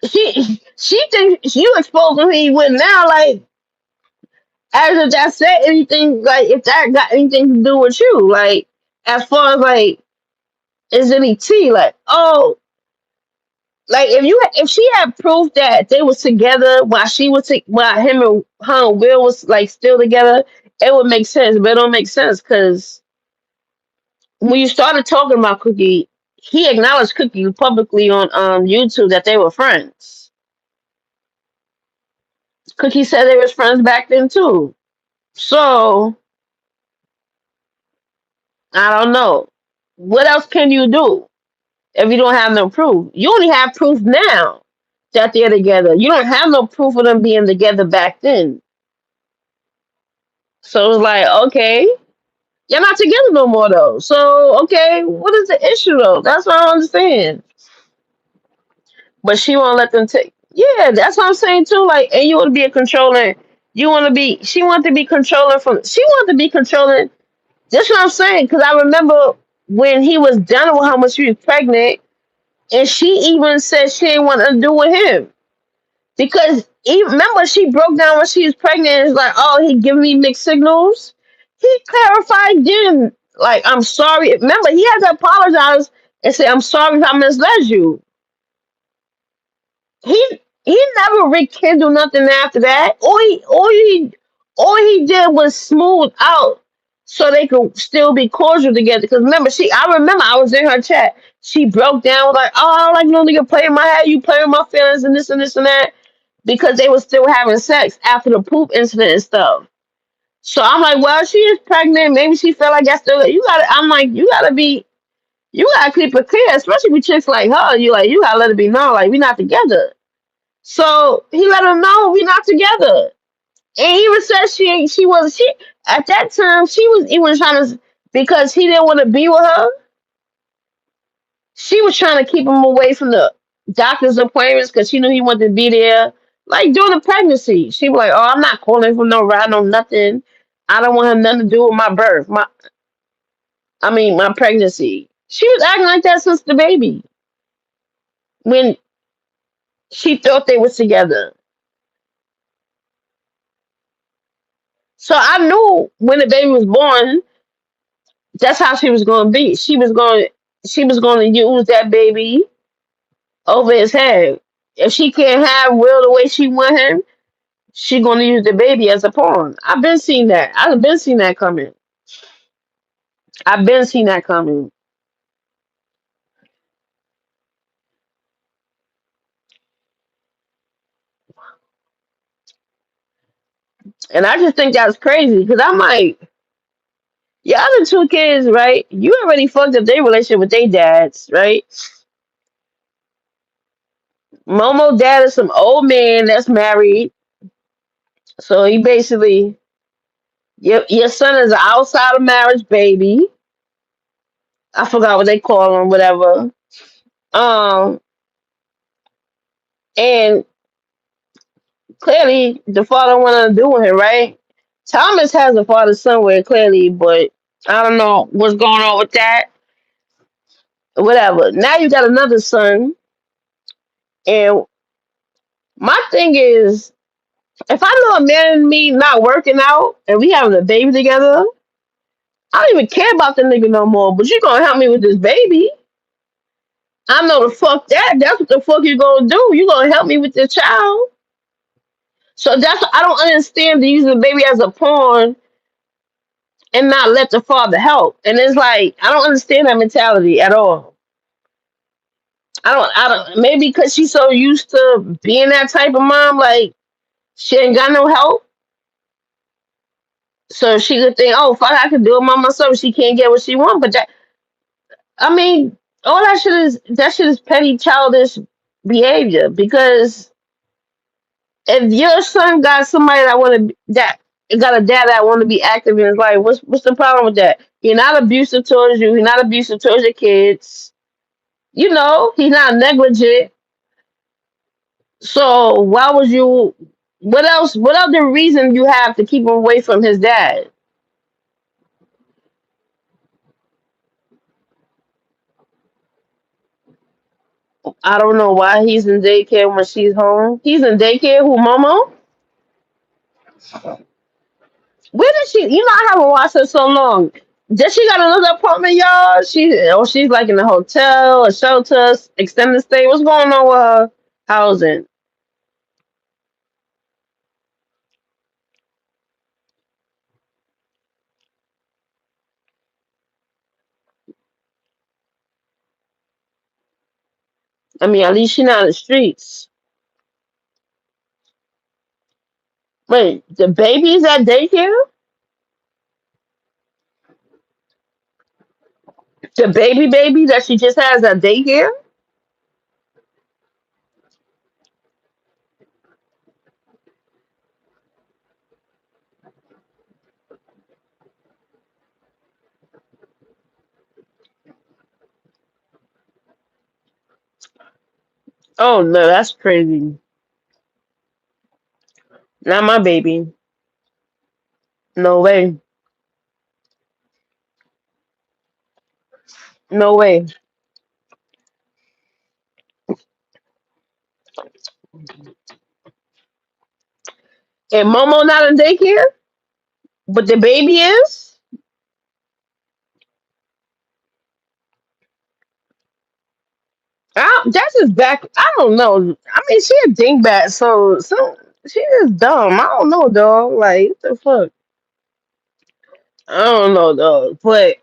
She thinks you exposing who he with now, like as if that said anything, like if that got anything to do with you, like as far as like is any tea, like oh, like if she had proof that they was together while she was while him and her and Will was like still together, it would make sense, but it don't make sense because when you started talking about Cookie, he acknowledged Cookie publicly on YouTube that they were friends. Cookie said they was friends back then too. So I don't know. What else can you do if you don't have no proof? You only have proof now that they're together. You don't have no proof of them being together back then. So it's like, okay, you're not together no more though. So okay, what is the issue though? That's what I don't understand. But she won't let them take. Yeah, that's what I'm saying too. Like, and you want to be a controlling. You want to be. She wanted to be controlling from. She wanted to be controlling. That's what I'm saying. Because I remember when he was done with her when she was pregnant, and she even said she didn't want to do with him because even, remember she broke down when she was pregnant. And it's like, oh, he giving me mixed signals. He clarified then, like, I'm sorry. Remember, he had to apologize and say, I'm sorry if I misled you. He never rekindled nothing after that. All he did was smooth out so they could still be cordial together. Because remember, I remember I was in her chat. She broke down like, oh, I don't like no nigga playing my head, you playing my feelings and this and this and that. Because they were still having sex after the poop incident and stuff. So I'm like, well, she is pregnant. Maybe she felt like that's still you gotta I'm like, you gotta keep it clear, especially with chicks like her. You gotta let it be known, like, we not together. So he let her know we not together. And he even said she at that time she was even trying to because he didn't want to be with her, she was trying to keep him away from the doctor's appointments because she knew he wanted to be there. Like during the pregnancy. She was like, oh, I'm not calling for no ride, no nothing. I don't want him nothing to do with my birth. My pregnancy. She was acting like that since the baby. When she thought they was together. So I knew when the baby was born, that's how she was going to be. She was going to use that baby over his head. If she can't have Will the way she want him, she going to use the baby as a pawn. I've been seeing that. I've been seeing that coming. I've been seeing that coming. And I just think that's crazy because I'm like, your other two kids, right? You already fucked up their relationship with their dads, right? Momo dad is some old man that's married. So he basically, your son is an outside of marriage baby. I forgot what they call him, whatever. Um, and clearly the father wanted to do with him, right? Thomas has a father somewhere, clearly, but I don't know what's going on with that. Whatever. Now you got another son, and my thing is, if I know a man and me not working out and we having a baby together, I don't even care about the nigga no more. But you gonna help me with this baby? I know the fuck that. That's what the fuck you gonna do. You gonna help me with this child? So that's I don't understand the using the baby as a pawn and not let the father help. And it's like I don't understand that mentality at all. I don't maybe because she's so used to being that type of mom, like she ain't got no help. So she could think, oh fuck, I can do it by myself. She can't get what she wants. But that I mean, all that shit is petty childish behavior because if your son got somebody that got a dad that want to be active in his life, what's the problem with that? He's not abusive towards you. He's not abusive towards your kids. He's not negligent. So why would you? What else? What other reason you have to keep him away from his dad? I don't know why he's in daycare when she's home. He's in daycare. Who, Momo? Where did she? I haven't watched her so long. Does she got another apartment, y'all? She's like in a hotel, a shelter, extended stay. What's going on with her housing? I mean, at least she's not in the streets. Wait, the baby's at daycare? The baby that she just has at daycare? Oh no, that's crazy. Not my baby. No way. No way. And Momo not in daycare, but the baby is. That's just back. I don't know. I mean, she a dingbat, so she is dumb. I don't know, dog. Like what the fuck? I don't know, dog. But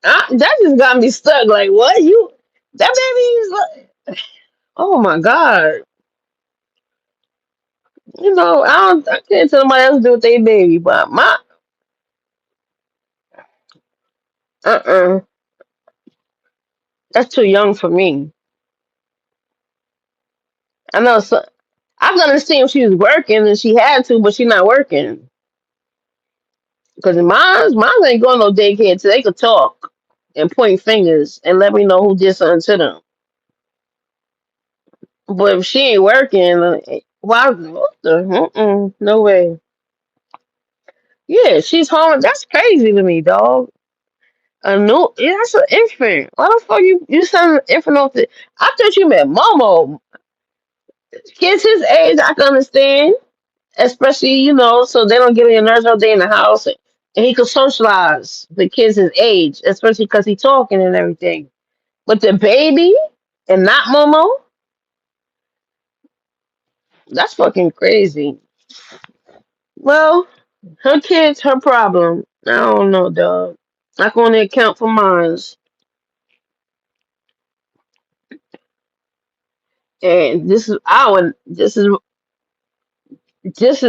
that just got me stuck. Like what you? That baby is like. Oh my god. You know, I don't. I can't tell somebody else to do with their baby, but my uh. That's too young for me. I know. So I can understand if she was working and she had to, but she not working. Because mine ain't going no daycare till they could talk and point fingers and let me know who did something to them. But if she ain't working, why? What the? No way. Yeah, she's home. That's crazy to me, dog. A new, yeah, that's an infant. Why the fuck you send an infant off the? I thought you meant Momo. Kids his age, I can understand, especially so they don't get on your nerves all day in the house, and he could socialize the kids his age, especially because he talking and everything. But the baby and not Momo, that's fucking crazy. Well, her kids, her problem. I don't know, dog. I can only account for mines, and this is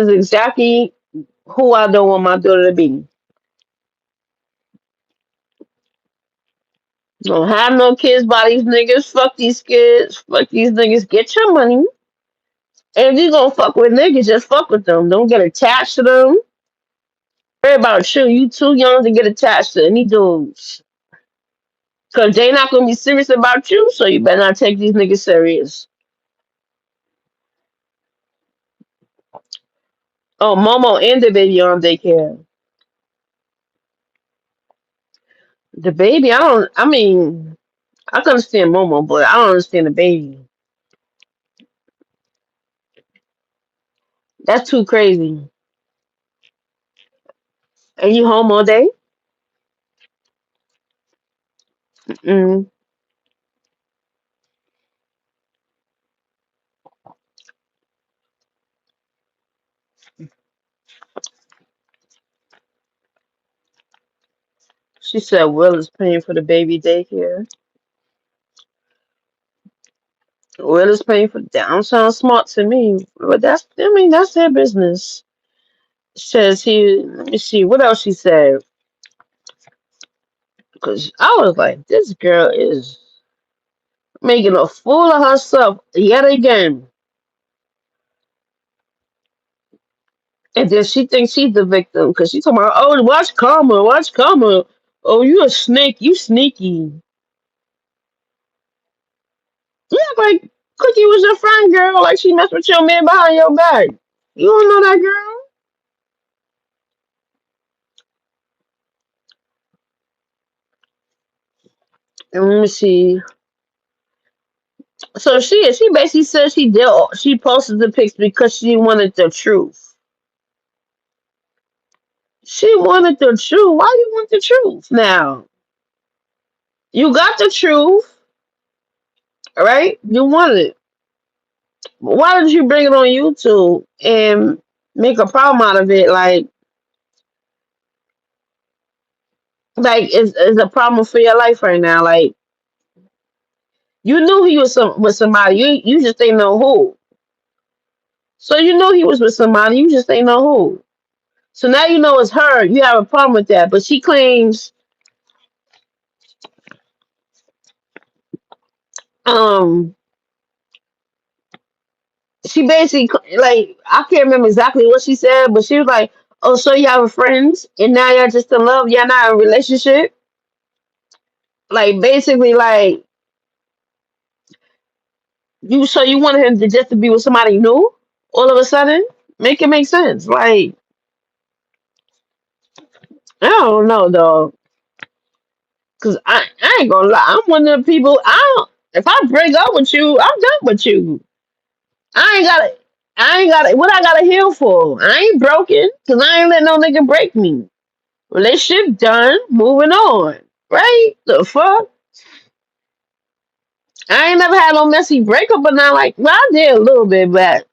exactly who I don't want my daughter to be. Don't have no kids by these niggas. Fuck these kids. Fuck these niggas. Get your money. And if you gonna fuck with niggas, just fuck with them. Don't get attached to them. Worry about you. You too young to get attached to any dudes. Cause they not gonna be serious about you, so you better not take these niggas serious. Oh, Momo and the baby on daycare. The baby, I mean, I can understand Momo, but I don't understand the baby. That's too crazy. And you home all day? Mm. She said Will is paying for the baby daycare. Will is paying for that sounds smart to me. But that's their business. Says he let me see what else she said. Cause I was like, this girl is making a fool of herself yet again. And then she thinks she's the victim because she talking about, oh, watch karma. Oh, you a snake, you sneaky. Yeah, like Cookie was your friend, girl. Like she messed with your man behind your back. You don't know that girl? And let me see. So she basically said she posted the pics because she wanted the truth. She wanted the truth. Why you want the truth now? You got the truth, all right? You wanted it. Why did you bring it on YouTube and make a problem out of it? Like it's a problem for your life right now. Like You knew he was with somebody. You just didn't know who. So you knew he was with somebody. You just didn't know who. So now you know it's her. You have a problem with that. But she claims um she basically like I can't remember exactly what she said, but she was like, "Oh, so y'all were friends, and now y'all just in love. Y'all not in a relationship." Like basically, like you. So you wanted him to just to be with somebody new all of a sudden? Make it make sense. Like I don't know, dog. Cause I ain't gonna lie. I'm one of the people. I don't. If I break up with you, I'm done with you. I ain't got to. I ain't got to. What I got to heal for? I ain't broken. Cause I ain't let no nigga break me. Relationship done. Moving on. Right? The fuck. I ain't never had no messy breakup, but not like. Well, I did a little bit, but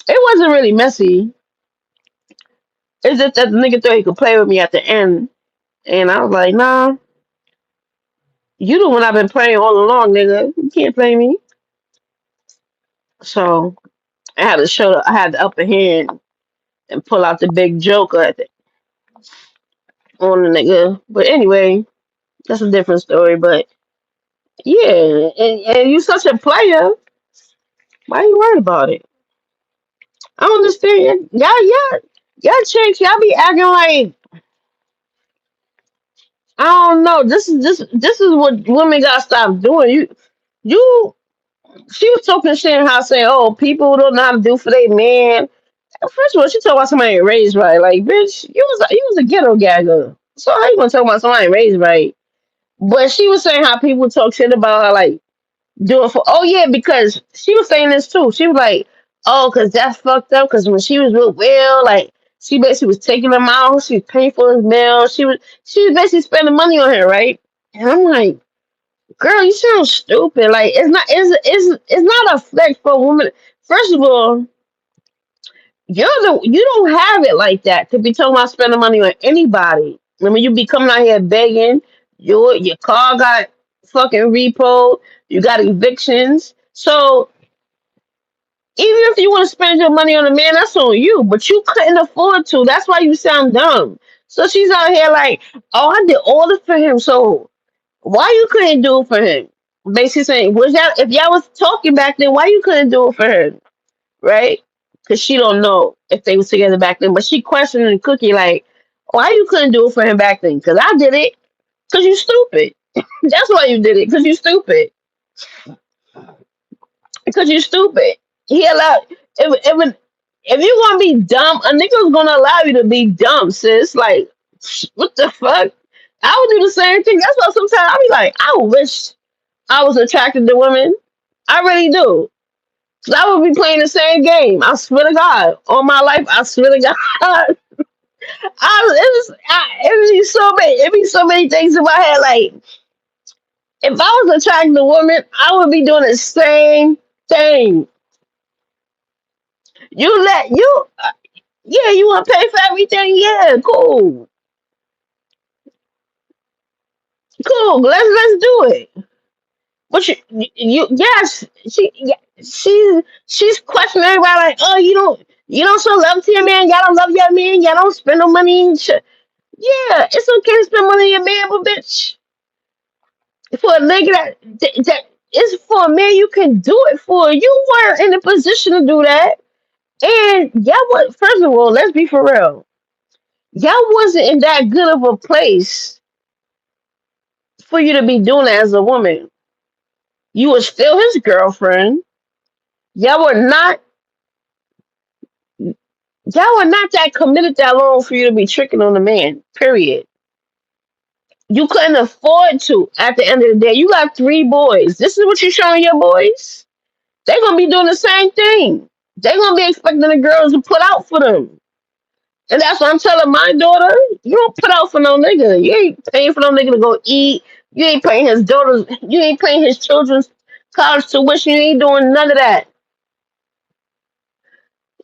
it wasn't really messy. It's just that the nigga thought he could play with me at the end, and I was like, nah. You the one I've been playing all along, nigga. You can't play me. So I had to show. I had the upper hand and pull out the big joker on the nigga. But anyway, that's a different story. But yeah, and you such a player. Why you worried about it? I don't understand. Y'all chicks, y'all be acting like I don't know. This is what women gotta stop doing. You. She was talking shit how saying, oh, people don't know how to do for their man. First of all, she talking about somebody ain't raised right. Like, bitch, you was a ghetto gagger. So how you gonna talk about somebody ain't raised right? But she was saying how people talk shit about her, like do it for. Oh yeah, because she was saying this too. She was like, oh, because that's fucked up. Because when she was with Will, like she basically was taking him out. She was paying for his meal. She was basically spending money on her, right? And I'm like, girl, you sound stupid. Like it's not a flex for a woman. First of all, you don't have it like that to be talking about spending money on anybody. Remember, you be coming out here begging. Your car got fucking repo. You got evictions. So even if you want to spend your money on a man, that's on you. But you couldn't afford to. That's why you sound dumb. So she's out here like, oh, I did all this for him. So why you couldn't do it for him? Basically saying, was that if y'all was talking back then, why you couldn't do it for her? Right? Because she don't know if they was together back then. But she questioning Cookie like, why you couldn't do it for him back then? Because I did it. Because you stupid. That's why you did it. Because you stupid. Because you stupid. He allowed if you gonna be dumb, a nigga's gonna allow you to be dumb, sis. Like, what the fuck? I would do the same thing. That's why sometimes I be like, I wish I was attracted to women. I really do. 'Cause I would be playing the same game. I swear to God. All my life, I swear to God. It be so many things in my head. Like, if I was attracted to women, I would be doing the same thing. You let you Yeah, you want to pay for everything? Yeah, cool. Cool. Let's do it. But you yes, she's questioning everybody like, oh, you don't show love to your man. Y'all don't love your man. Y'all don't spend no money and shit. Yeah, it's okay to spend money on your man, but bitch, for a nigga that is for a man you can do it for. You weren't in a position to do that. And y'all what first of all, let's be for real. Y'all wasn't in that good of a place for you to be doing that as a woman. You were still his girlfriend. Y'all were not y'all were not that committed that long for you to be tricking on the man. Period. You couldn't afford to at the end of the day. You got three boys. This is what you're showing your boys? They're gonna be doing the same thing. They're gonna be expecting the girls to put out for them. And that's what I'm telling my daughter. You don't put out for no nigga. You ain't paying for no nigga to go eat. You ain't paying his daughters. You ain't paying his children's college tuition. You ain't doing none of that.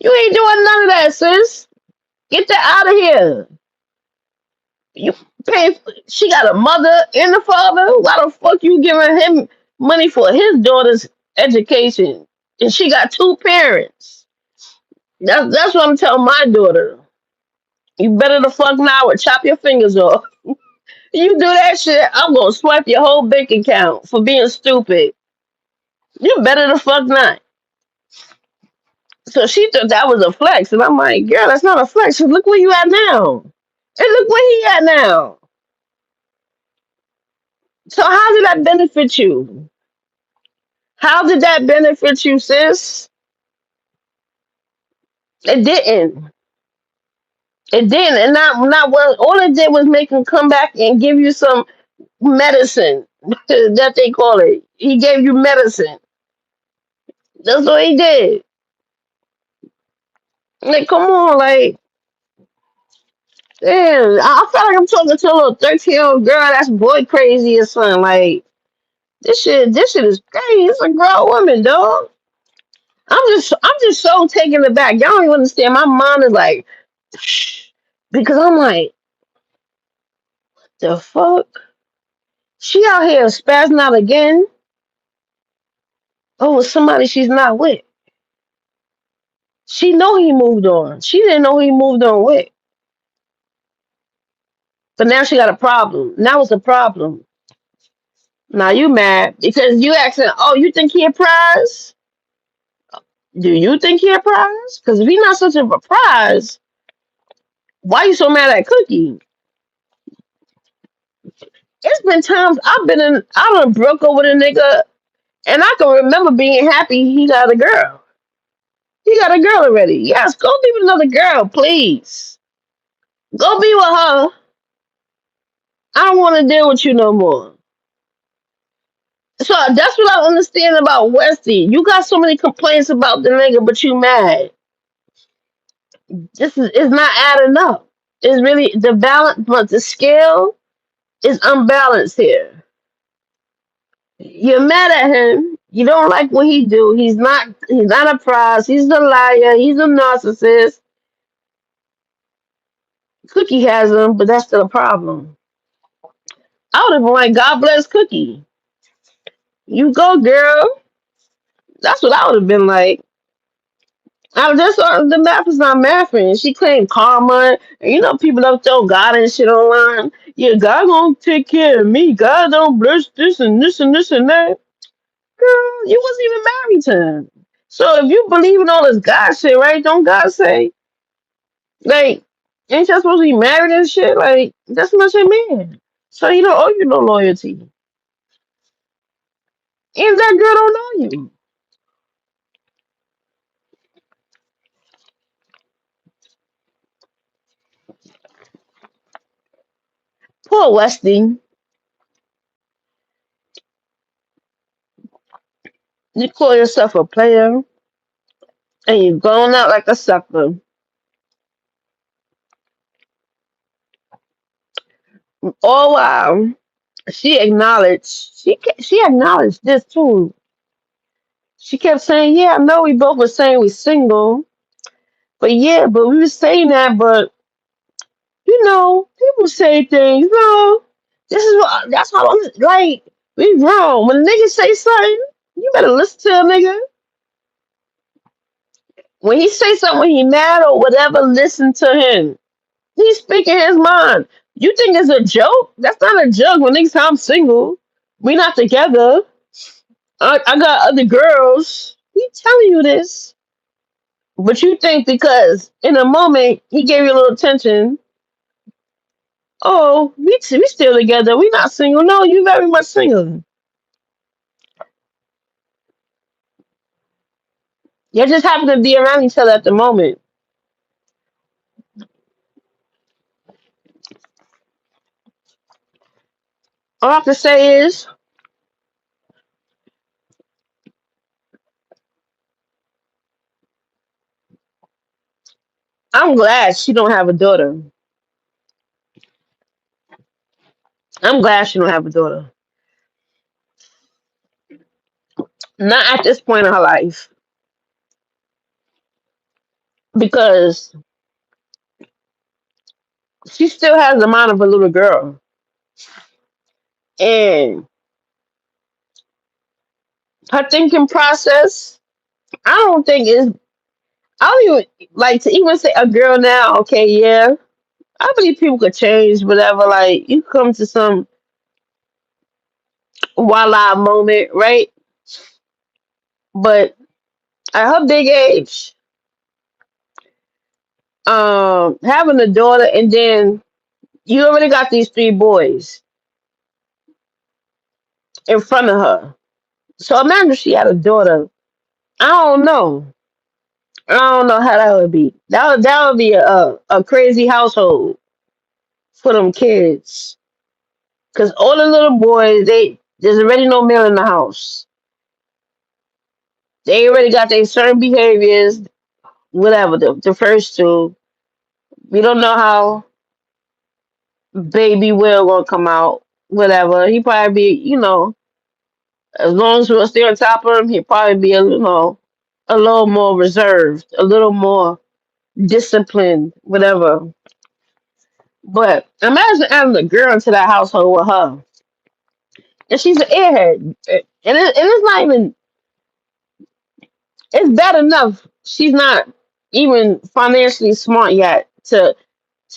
You ain't doing none of that, sis. Get that out of here. You pay. She got a mother and a father. Why the fuck you giving him money for his daughter's education, and she got two parents. That's what I'm telling my daughter. You better the fuck now or chop your fingers off. You do that shit, I'm gonna swipe your whole bank account for being stupid. You better the fuck not. So she thought that was a flex, and I'm like, girl, that's not a flex. Look where you at now, and look where he at now. So how did that benefit you? How did that benefit you, sis? It didn't. It didn't, and not what. All it did was make him come back and give you some medicine that they call it. He gave you medicine. That's what he did. Like, come on, like, damn. I feel like I'm talking to a little 13-year-old girl that's boy crazy or something. Like, this shit is crazy. It's a grown woman, dog. I'm just so taken aback. Y'all don't even understand. My mom is like, because I'm like, the fuck? She out here spazzing out again over somebody she's not with. She know he moved on. She didn't know he moved on with. But now she got a problem. Now it's a problem. Now you mad because you asking, oh, you think he a prize? Do you think he a prize? Because if he not such a prize, why you so mad at Cookie? It's been times I done broke over the nigga, and I can remember being happy he got a girl. He got a girl already. Yes, go be with another girl, please. Go be with her. I don't want to deal with you no more. So that's what I understand about Westie. You got so many complaints about the nigga, but you mad. This is not adding up. It's really the balance, but the scale is unbalanced here. You're mad at him. You don't like what he do. He's not. He's not a prize. He's a liar. He's a narcissist. Cookie has him, but that's still a problem. I would have been like, God bless Cookie. You go, girl. That's what I would have been like. I just the math is not mathing. She claimed karma, and you know people don't throw God and shit online. Yeah, God gonna take care of me. God don't bless this and this and this and that. Girl, you wasn't even married to him. So if you believe in all this God shit, right? Don't God say like ain't you supposed to be married and shit? Like that's not your man. So you don't owe you no loyalty. And that girl don't know you. Poor Westie. You call yourself a player and you going out like a sucker. Oh wow. She acknowledged this too. She kept saying, "Yeah, I know we both were saying we single, but yeah, but we were saying that, but you know, people say things. No, this is what that's how I'm like. We wrong when a nigga say something, you better listen to a nigga. When he say something, when he mad or whatever, listen to him. He's speaking his mind. You think it's a joke? That's not a joke. When niggas say I'm single, we not together. I got other girls. He telling you this. But you think because in a moment he gave you a little attention, oh, we still together. We not single. No, you very much single. You just happen to be around each other at the moment. All I have to say is I'm glad she don't have a daughter. I'm glad she don't have a daughter. Not at this point in her life. Because she still has the mind of a little girl. And Her thinking process, I don't think is. I don't even like to even say a girl now. Okay, yeah, I believe people could change, whatever. Like you come to some voila moment, right? But at her big age, having a daughter, and then you already got these three boys in front of her. So imagine if she had a daughter. I don't know. I don't know how that would be. That would be a crazy household for them kids. Cause all the little boys, there's already no male in the house. They already got their certain behaviors, whatever. The first two, we don't know how baby Will gonna come out. Whatever. He probably be, as long as we'll stay on top of him, he'll probably be a little more reserved, a little more disciplined, whatever. But imagine adding a girl into that household with her, and she's an airhead, and it's not even. It's bad enough she's not even financially smart yet to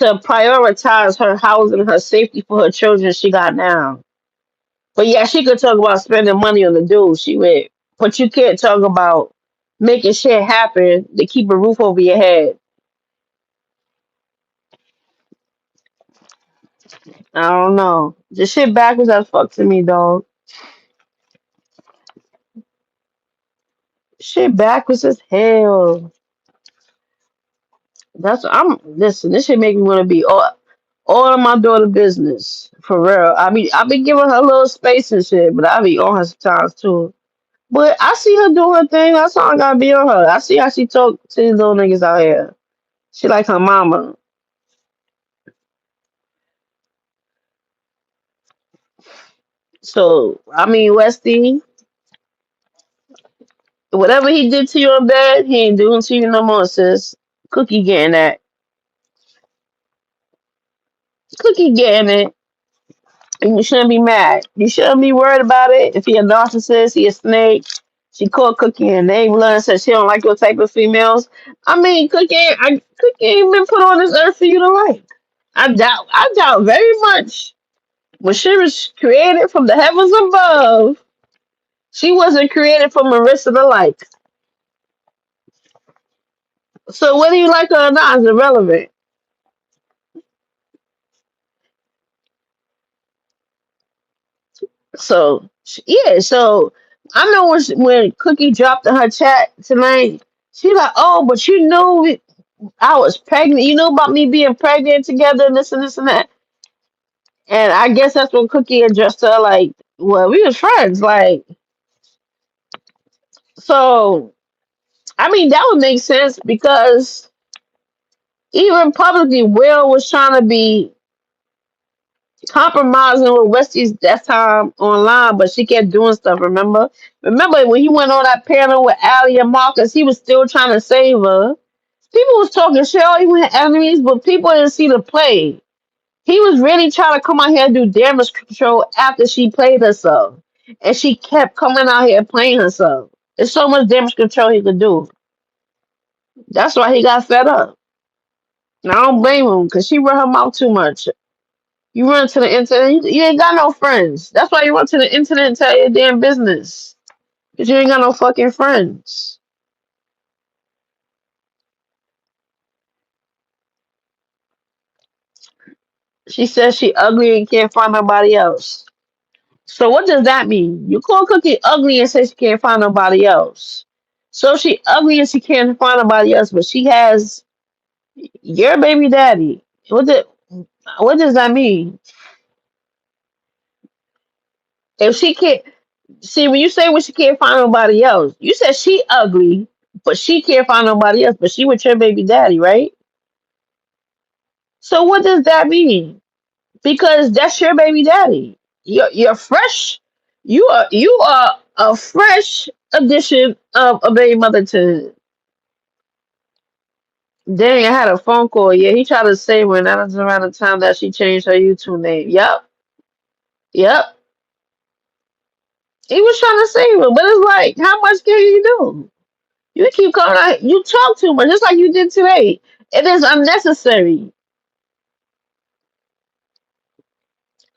prioritize her housing, her safety for her children she got now. But yeah, she could talk about spending money on the dude she with, but you can't talk about making shit happen to keep a roof over your head. I don't know. The shit backwards as fuck to me, dog. Shit backwards as hell. I'm listen. This shit make me want to be all of my daughter business for real. I be giving her a little space and shit, but I be on her sometimes too. But I see her do her thing. That's all I gotta be on her. I see how she talk to these little niggas out here. She like her mama. So Westie, whatever he did to you in bed, he ain't doing to you no more, sis. Cookie getting that. Cookie getting it. And you shouldn't be mad. You shouldn't be worried about it. If he a narcissist, he a snake. She called Cookie and enabler and said she don't like your type of females. Cookie ain't been put on this earth for you to like. I doubt very much when she was created from the heavens above, she wasn't created from Marissa the like. So whether you like her or not is irrelevant. So yeah, so I know when Cookie dropped in her chat tonight, she like, oh, but you knew I was pregnant. You know about me being pregnant together and this and that. And I guess that's when Cookie addressed her like, well, we was friends. Like, so that would make sense because even publicly, Will was trying to be compromising with Westie's that time online, but she kept doing stuff. Remember when he went on that panel with Allie and Marcus, he was still trying to save her. People was talking shit, oh, he went enemies, but people didn't see the play. He was really trying to come out here and do damage control after she played herself. And she kept coming out here playing herself. There's so much damage control he could do. That's why he got fed up. And I don't blame him because she run her mouth too much. You run to the internet, you ain't got no friends. That's why you run to the internet and tell your damn business. Because you ain't got no fucking friends. She says she ugly and can't find nobody else. So what does that mean? You call Cookie ugly and say she can't find nobody else. So she ugly and she can't find nobody else, but she has your baby daddy. What does that mean? If she can't see when you say when she can't find nobody else, you said she ugly, but she can't find nobody else, but she with your baby daddy, right? So what does that mean? Because that's your baby daddy. You're fresh. You are a fresh addition of a baby mother to. Dang, I had a phone call. Yeah, he tried to save her, and that was around the time that she changed her YouTube name. Yep, yep. He was trying to save her, but it's like, how much can you do? You keep coming out. You talk too much, just like you did today. It is unnecessary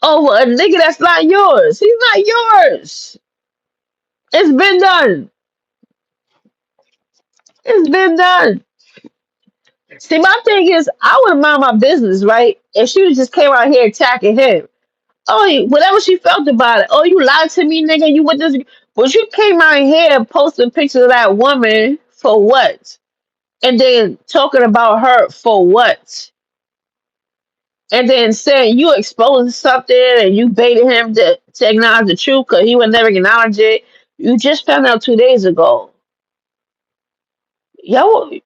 over a nigga that's not yours. He's not yours. It's been done. It's been done. See, my thing is, I would mind my business, right? If she just came out here attacking him. Oh, whatever she felt about it. Oh, you lied to me, nigga. You went this. But you came out here posting pictures of that woman for what? And then talking about her for what? And then saying you exposed something and you baited him to acknowledge the truth because he would never acknowledge it. You just found out 2 days ago. Yo, you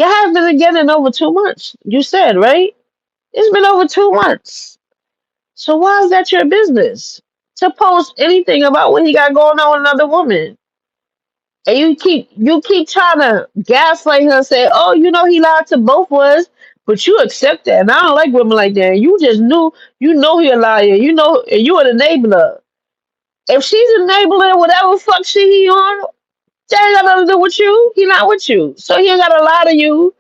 have been together in over 2 months. You said, right? It's been over 2 months. So why is that your business? To post anything about what he got going on with another woman. And you keep trying to gaslight her and say, oh, he lied to both of us, but you accept that. And I don't like women like that. You just knew he a liar. And you an enabler. If she's enabling whatever fuck shit he on, that ain't got nothing to do with you. He not with you. So he ain't gotta lie to you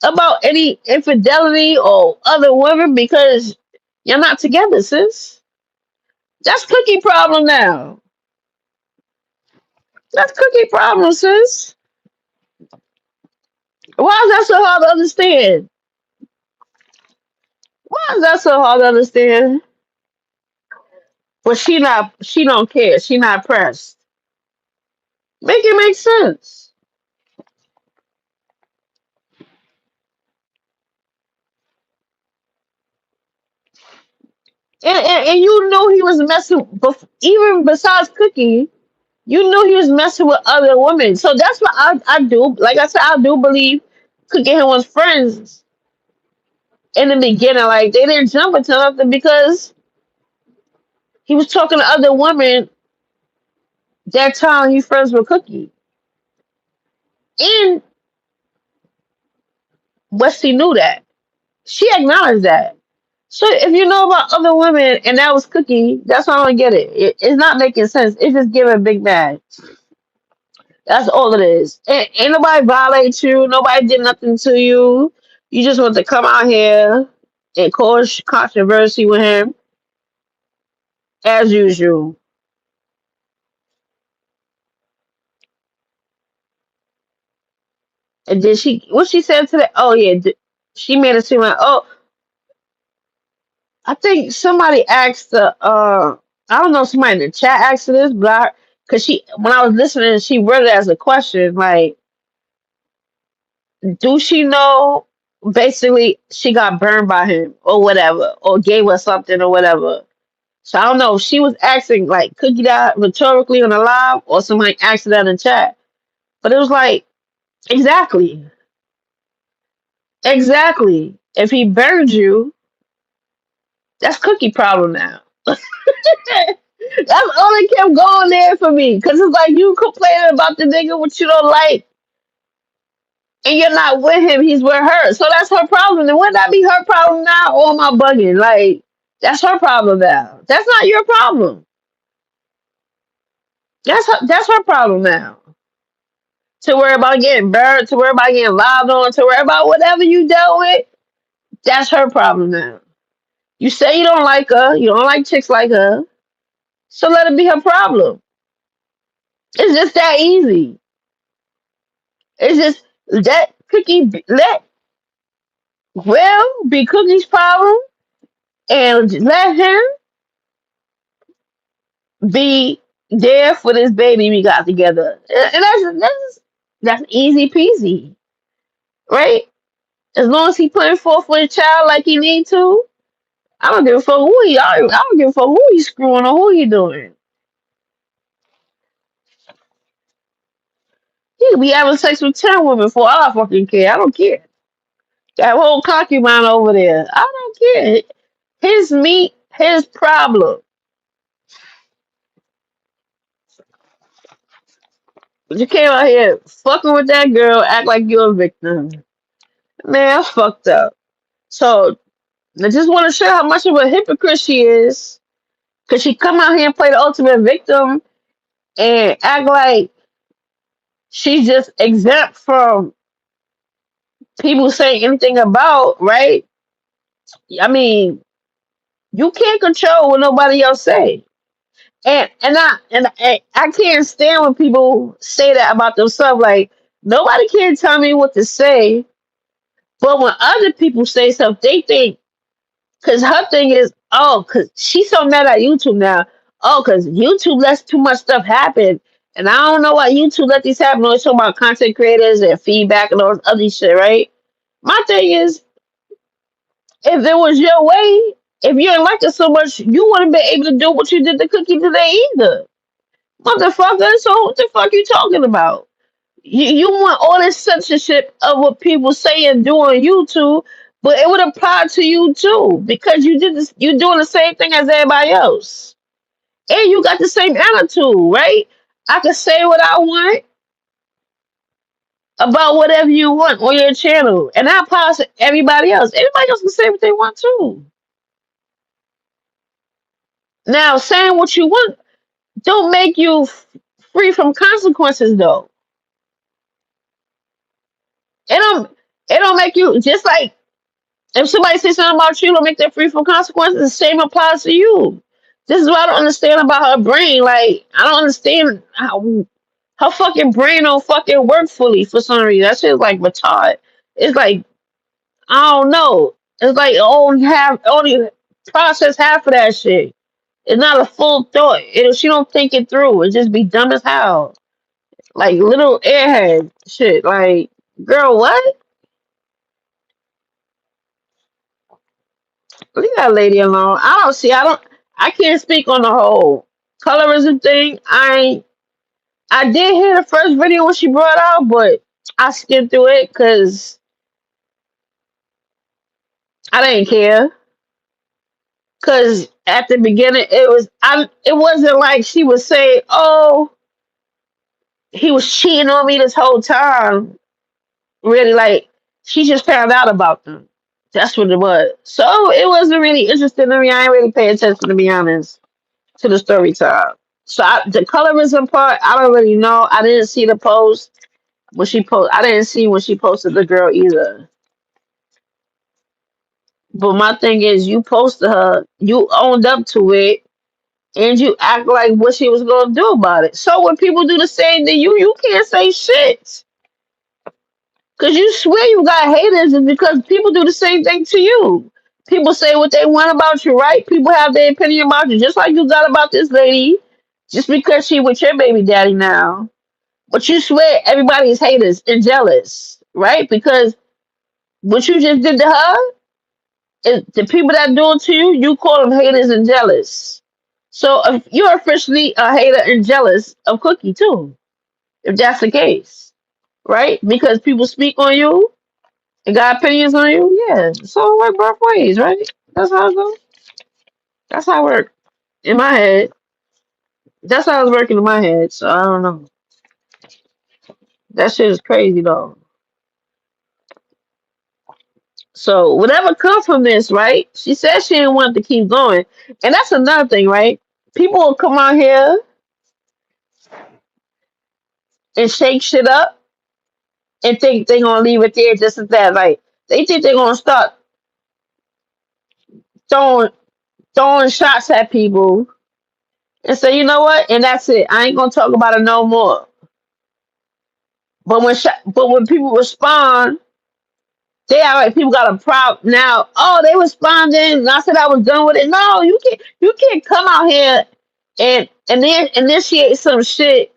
about any infidelity or other women because you're not together, sis. That's Cookie problem now. That's Cookie problem, sis. Why is that so hard to understand? Why is that so hard to understand? But she don't care. She not pressed. Make it make sense. And you know he was messing, even besides Cookie, you knew he was messing with other women. So that's what I do. Like I said, I do believe Cookie and him was friends in the beginning. Like they didn't jump into nothing because he was talking to other women that time he friends with Cookie. And Westie knew that. She acknowledged that. So if you know about other women and that was Cookie, that's why I don't get it. It's not making sense. It's just giving big bad. That's all it is. Ain't nobody violate you. Nobody did nothing to you. You just want to come out here and cause controversy with him as usual. And then what she said today? Oh yeah, she made it seem like, oh, I think somebody asked I don't know, somebody in the chat asked her this, but because when I was listening, she read it as a question, like, do she know? Basically, she got burned by him or whatever, or gave us something or whatever. So I don't know if she was asking like Cookie that rhetorically on the live or somebody asked that in the chat. But it was like, exactly. Exactly. If he burned you, that's Cookie problem now. That's all that kept going there for me. Cause it's like you complaining about the nigga what you don't like. And you're not with him, he's with her. So that's her problem. And wouldn't that be her problem now? Or am I bugging? Like, that's her problem now. That's not your problem. That's her problem now. To worry about getting burned, to worry about getting lied on, to worry about whatever you dealt with, that's her problem now. You say you don't like her, you don't like chicks like her, so let it be her problem. It's just that easy. It's just let Will be Cookie's problem and let him be there for this baby we got together. And that's easy peasy, right? As long as he putting forth for the child like he need to, I don't give a fuck I don't give a fuck who he's screwing or who he doing. He could be having sex with 10 women for all I fucking care. I don't care. That whole concubine over there. I don't care. His meat, his problem. But you came out here fucking with that girl, act like you're a victim. Man, that's fucked up. So I just want to show how much of a hypocrite she is. Cause she come out here and play the ultimate victim and act like she's just exempt from people saying anything about, right? I mean, you can't control what nobody else say. And I can't stand when people say that about themselves. Like nobody can tell me what to say, but when other people say something, they think because her thing is, oh, because she's so mad at YouTube now. Oh, because YouTube lets too much stuff happen, and I don't know why YouTube let these happen. Always talking about content creators and feedback and all this other shit, right? My thing is, if it was your way, if you didn't like it so much, you wouldn't be able to do what you did to Cookie today either. Motherfucker, so what the fuck you talking about? You want all this censorship of what people say and do on YouTube, but it would apply to you too because you did this. You doing the same thing as everybody else, and you got the same attitude, right? I can say what I want about whatever you want on your channel, and that applies to everybody else. Everybody else can say what they want too. Now, saying what you want don't make you free from consequences, though. It don't. It don't make you just like if somebody says something about you, don't make them free from consequences. The same applies to you. This is what I don't understand about her brain. Like I don't understand how her fucking brain don't fucking work fully for some reason. That shit is like retarded. It's like I don't know. It's like only process half of that shit. It's not a full thought. She don't think it through. It just be dumb as hell. Like little airhead shit. Like girl, what? Leave that lady alone. I don't see. I don't. I can't speak on the whole colorism thing. I did hear the first video when she brought out, but I skipped through it because I didn't care. Because at the beginning, it was I. It wasn't like she was saying, "Oh, he was cheating on me this whole time." Really, like she just found out about them. That's what it was. So it wasn't really interesting to me. I ain't really pay attention to be honest to the story time. So the colorism part, I don't really know. I didn't see the post when she post. I didn't see when she posted the girl either. But my thing is, you posted her, you owned up to it, and you act like what she was gonna do about it. So when people do the same to you, you can't say shit. Cause you swear you got haters, and because people do the same thing to you. People say what they want about you, right? People have their opinion about you, just like you got about this lady, just because she with your baby daddy now. But you swear everybody is haters and jealous, right? Because what you just did to her, the people that do it to you, you call them haters and jealous. So if you're officially a hater and jealous of Cookie too, if that's the case, right? Because people speak on you and got opinions on you, yeah. So it work both ways, right? That's how it goes. That's how it works in my head. That's how it's working in my head. So I don't know. That shit is crazy though. So whatever comes from this, right? She said she didn't want to keep going, and that's another thing, right? People will come out here and shake shit up and think they're gonna leave it there just as that. Like they think they're gonna start throwing throwing shots at people and say, you know what? And that's it. I ain't gonna talk about it no more. But when people respond, they act like people got a problem now. Oh, they responding. And I said I was done with it. No, you can't come out here and then initiate some shit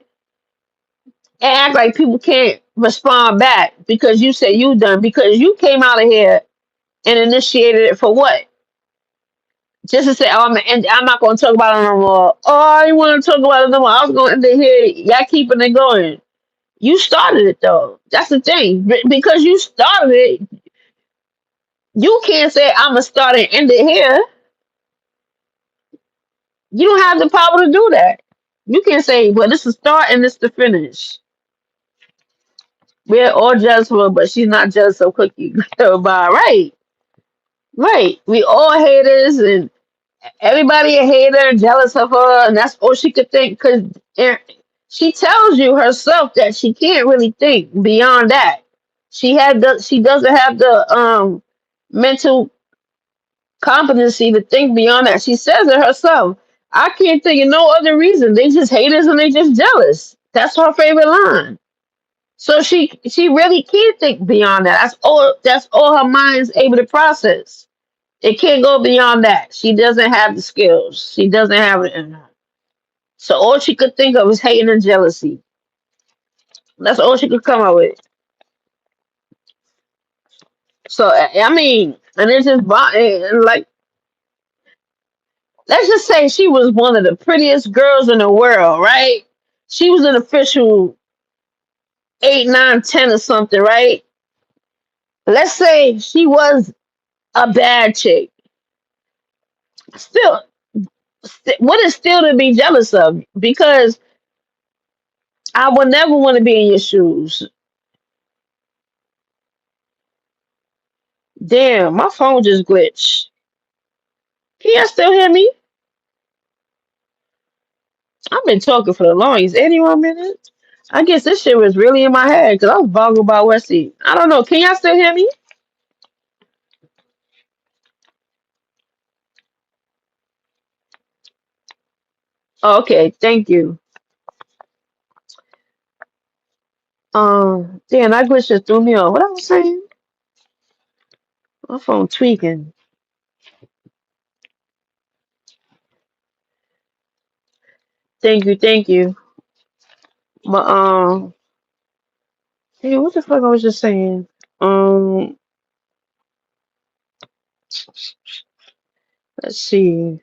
and act like people can't respond back because you said you done because you came out of here and initiated it for what? Just to say, oh, I'm not going to talk about it no more. Oh, I didn't want to talk about it no more. I was going to hear y'all keeping it going. You started it though. That's the thing. Because you started it, you can't say I'm gonna start and end it here. You don't have the power to do that. You can't say, well, this is start and this the finish. We're all jealous of her, but she's not jealous of Cookie. By right, right. We all haters and everybody a hater and jealous of her, and that's all she could think. Cause She tells you herself that she can't really think beyond that. She doesn't have the mental competency to think beyond that. She says it herself. I can't think of no other reason. They just haters and they just jealous. That's her favorite line. So she really can't think beyond that. That's all her mind's able to process. It can't go beyond that. She doesn't have the skills. She doesn't have it in her. So all she could think of is hating and jealousy. That's all she could come up with. So I mean, and it's just and like let's just say she was one of the prettiest girls in the world, right? She was an official 8, 9, 10 or something, right? Let's say she was a bad chick. Still, what is still to be jealous of? Because I would never want to be in your shoes. Damn, my phone just glitched. Can y'all still hear me? I've been talking for the longest 81 minutes. I guess this shit was really in my head because I was boggling about Westie. I don't know. Can y'all still hear me? Oh, okay, thank you. Damn, that glitch just threw me off. What I was saying? My phone tweaking. Thank you, thank you. But hey, what the fuck I was just saying? Um, let's see.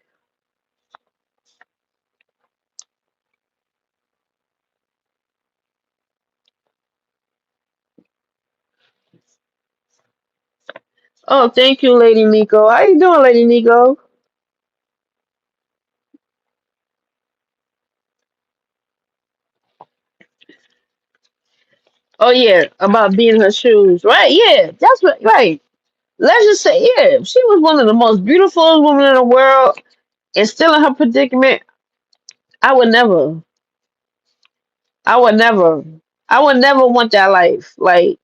Oh, thank you, Lady Nico. How you doing, Lady Nico? Oh yeah, about being in her shoes. Right, yeah. That's what right. Let's just say, yeah, if she was one of the most beautiful women in the world and still in her predicament, I would never. I would never. I would never want that life. Like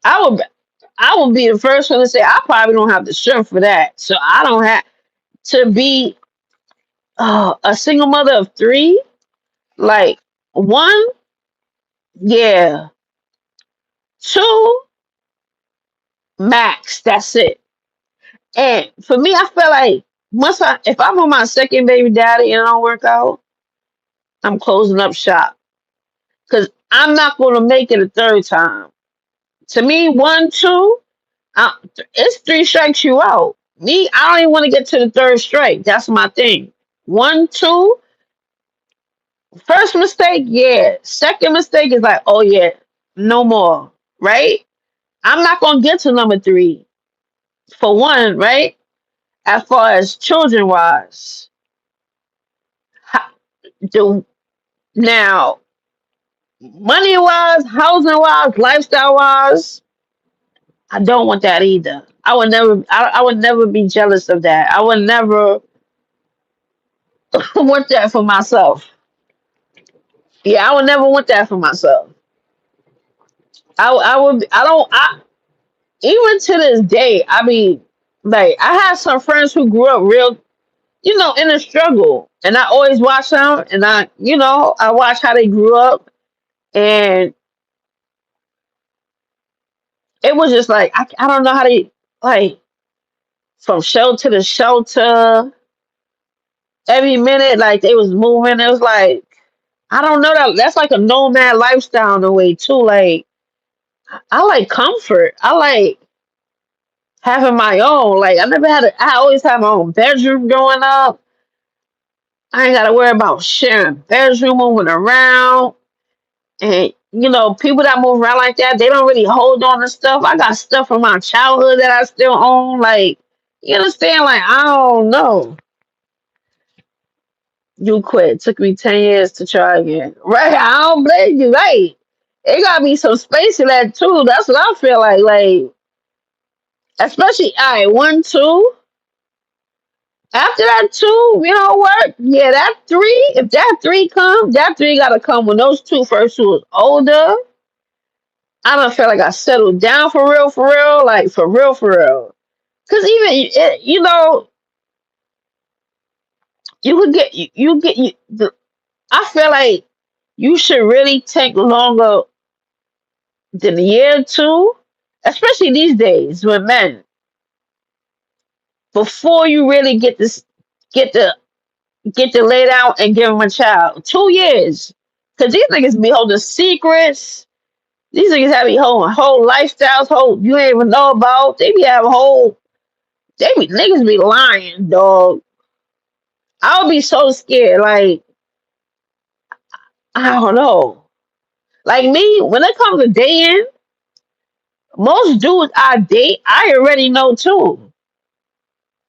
I would I would be the first one to say I probably don't have the strength for that. So I don't have to be a single mother of three. Like one, yeah. Two, max. That's it. And for me, I feel like if I'm on my second baby daddy and I don't work out, I'm closing up shop because I'm not going to make it a third time. To me, one, two, it's three strikes you out. Me, I don't even want to get to the third strike. That's my thing. One, two, first mistake, yeah. Second mistake is like, oh yeah, no more, right? I'm not gonna get to number three for one, right? As far as children wise, do now money wise, housing wise, lifestyle wise, I don't want that either. I would never be jealous of that. I would never want that for myself. Yeah, I would never want that for myself. I would, I don't, I, even to this day, I mean, like, I had some friends who grew up real, in the struggle. And I always watch them and I watch how they grew up. And it was just like, I don't know how they, like, from shelter to shelter, every minute, like, they was moving. It was like, I don't know that's like a nomad lifestyle in a way too. Like I like comfort. I like having my own. Like I always had my own bedroom growing up. I ain't gotta worry about sharing bedroom, moving around. And people that move around like that, they don't really hold on to stuff. I got stuff from my childhood that I still own. Like, you understand? Like, I don't know. You quit. Took me 10 years to try again. Right? I don't blame you. Right. It gotta be some space in that too. That's what I feel like. Like, especially, all right, one, two. After that two, you know what? Yeah, that three. If that three come, that three gotta come when those two first two was older. I don't feel like I settled down for real, like for real. Cause even you know, you could get you get you. I feel like you should really take longer than a year or two, especially these days with men, before you really get the get to lay down and give them a child. 2 years, cause these niggas be holding secrets. These niggas have be holding whole lifestyles, whole you ain't even know about. They be having whole. They be niggas be lying, dog. I would be so scared. Like I don't know. Like me, when it comes to dating, most dudes I date, I already know too.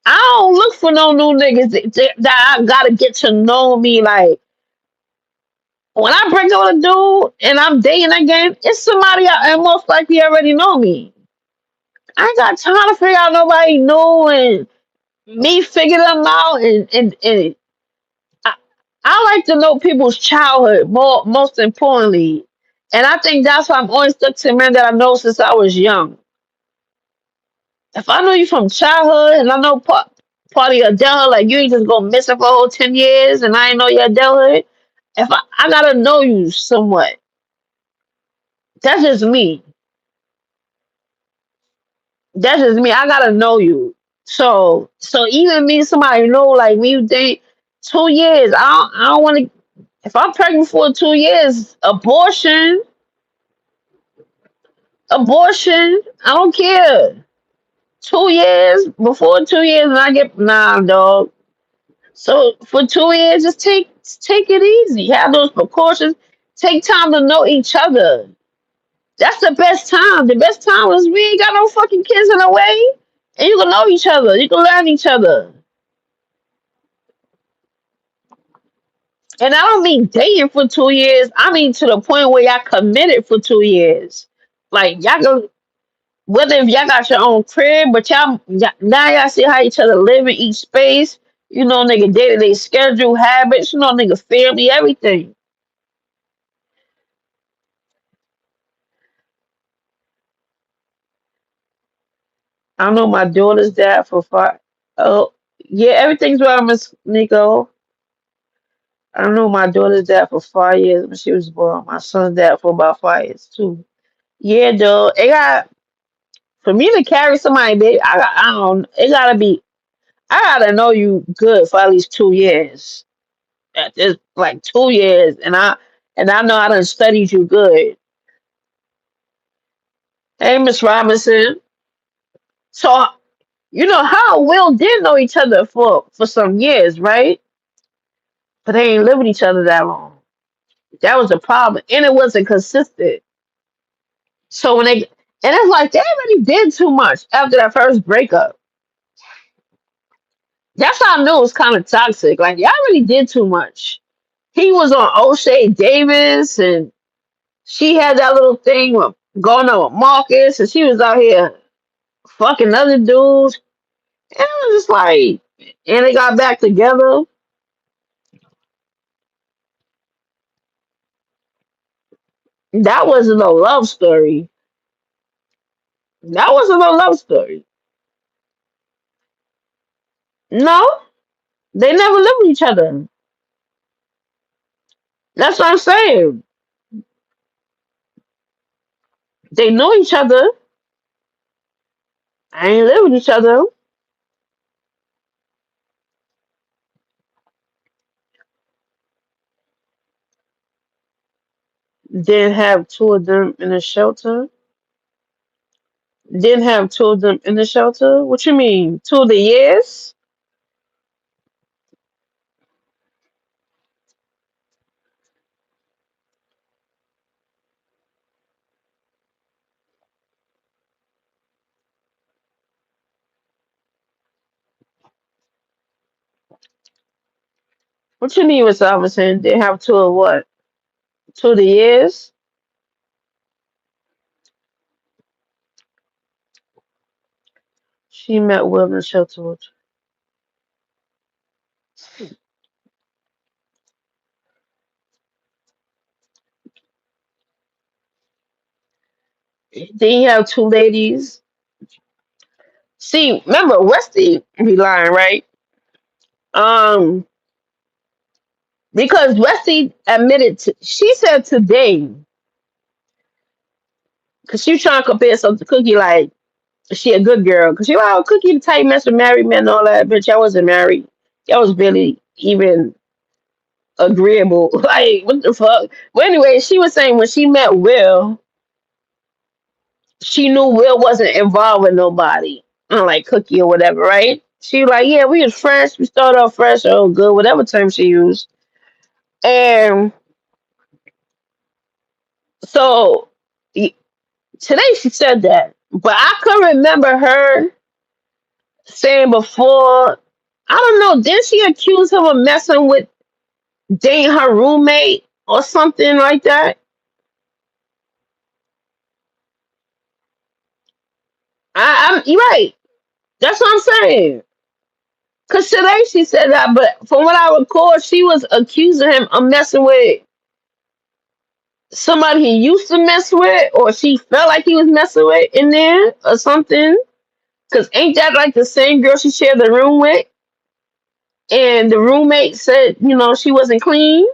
I don't look for no new niggas that I gotta get to know me. Like when I break up with a dude and I'm dating again, it's somebody and most likely already know me. I ain't got time to figure out nobody new and me figure them out and I, I like to know people's childhood most importantly. And I think that's why I'm always stuck to men that I know since I was young. If I know you from childhood and I know part of your adulthood, like you ain't just go missing for a whole 10 years and I ain't know your adulthood. If I gotta know you somewhat. That's just me. That's just me. I gotta know you. So even me, somebody know like me, they 2 years. I don't wanna if I'm pregnant for 2 years, abortion, I don't care. 2 years, before 2 years and I get nah dog. So for 2 years, just take it easy. Have those precautions. Take time to know each other. That's the best time. The best time is we ain't got no fucking kids in the way. And you can know each other. You can learn each other. And I don't mean dating for 2 years. I mean to the point where y'all committed for 2 years. Like y'all go whether if y'all got your own crib, but now y'all see how each other live in each space. You know, nigga day to day schedule, habits. You know, nigga family, everything. I know my daughter's dad for 5. Oh, yeah, everything's well, Miss Nico. I know my daughter's dad for 5 years when she was born. My son's dad for about 5 years too. Yeah, though. It got for me to carry somebody, baby. I don't. It gotta be. I gotta know you good for at least 2 years. At this, like 2 years, and I know I done studied you good. Hey, Miss Robinson. So you know how Will did know each other for some years, right? But they ain't lived with each other that long. That was the problem, and it wasn't consistent. So when they and it's like they already did too much after that first breakup. That's how I knew it was kind of toxic. Like y'all really did too much. He was on O'Shea Davis, and she had that little thing with going on with Marcus, and she was out here fucking other dudes. And it was just like, and they got back together. That wasn't a love story. That wasn't a love story. No, they never lived with each other. That's what I'm saying. They know each other. I ain't live with each other. Didn't have two of them in a shelter. Didn't have two of them in the shelter. What you mean? 2 of the years? What you mean, Miss Robinson? Didn't have two of what? 2 of the years? She met Will in the shelter. Then you have two ladies. See, remember Westie be lying, right? Um, because Westie admitted to, she said today, because she was trying to compare something to Cookie, like she a good girl, because she like, oh, Cookie the type mess with married men and all that, bitch. I wasn't married. I was barely even agreeable. Like, what the fuck? But anyway, she was saying when she met Will, she knew Will wasn't involved with nobody, like Cookie or whatever, right? She was like, yeah, we was fresh. We started off fresh, oh good, whatever term she used. And so y- today she said that, but I couldn't remember her saying before. I don't know. Did she accuse him of messing with dating her roommate or something like that? You're right. That's what I'm saying. Cause today she said that, but from what I recall, she was accusing him of messing with somebody he used to mess with, or she felt like he was messing with in there or something. Cause ain't that like the same girl she shared the room with? And the roommate said, she wasn't clean.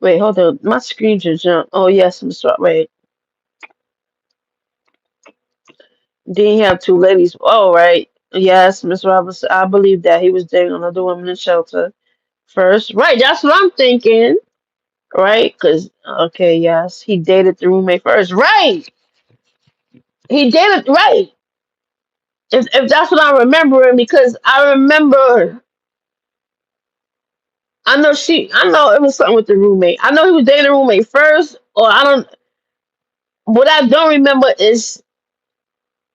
Wait, hold on. My screen just jumped. Oh yes, I'm sorry. Wait. Then you have two ladies. Oh right. Yes, Miss Roberts. I believe that he was dating another woman in shelter first. Right, that's what I'm thinking. Right? Because okay, yes, he dated the roommate first. Right. He dated right. If that's what I'm remembering, because I remember I know it was something with the roommate. I know he was dating the roommate first, or I don't what I don't remember is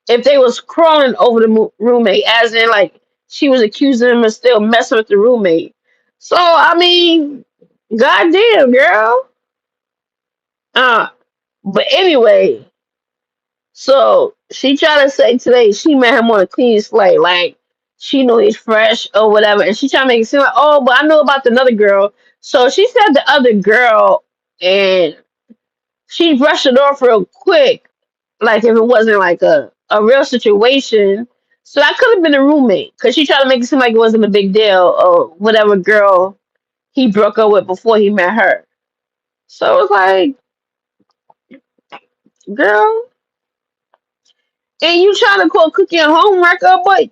if they was crawling over the roommate, as in like she was accusing him of still messing with the roommate. So I mean, goddamn girl. Uh, but anyway, so she tried to say today she met him on a clean slate, like she knew he's fresh or whatever, and she tried to make it seem like, oh, but I know about the other girl. So she said the other girl, and she brushed it off real quick, like if it wasn't like a real situation. So that could have been a roommate, because she tried to make it seem like it wasn't a big deal, or whatever girl he broke up with before he met her. So it's like, girl, and you trying to call Cookie a homewrecker, but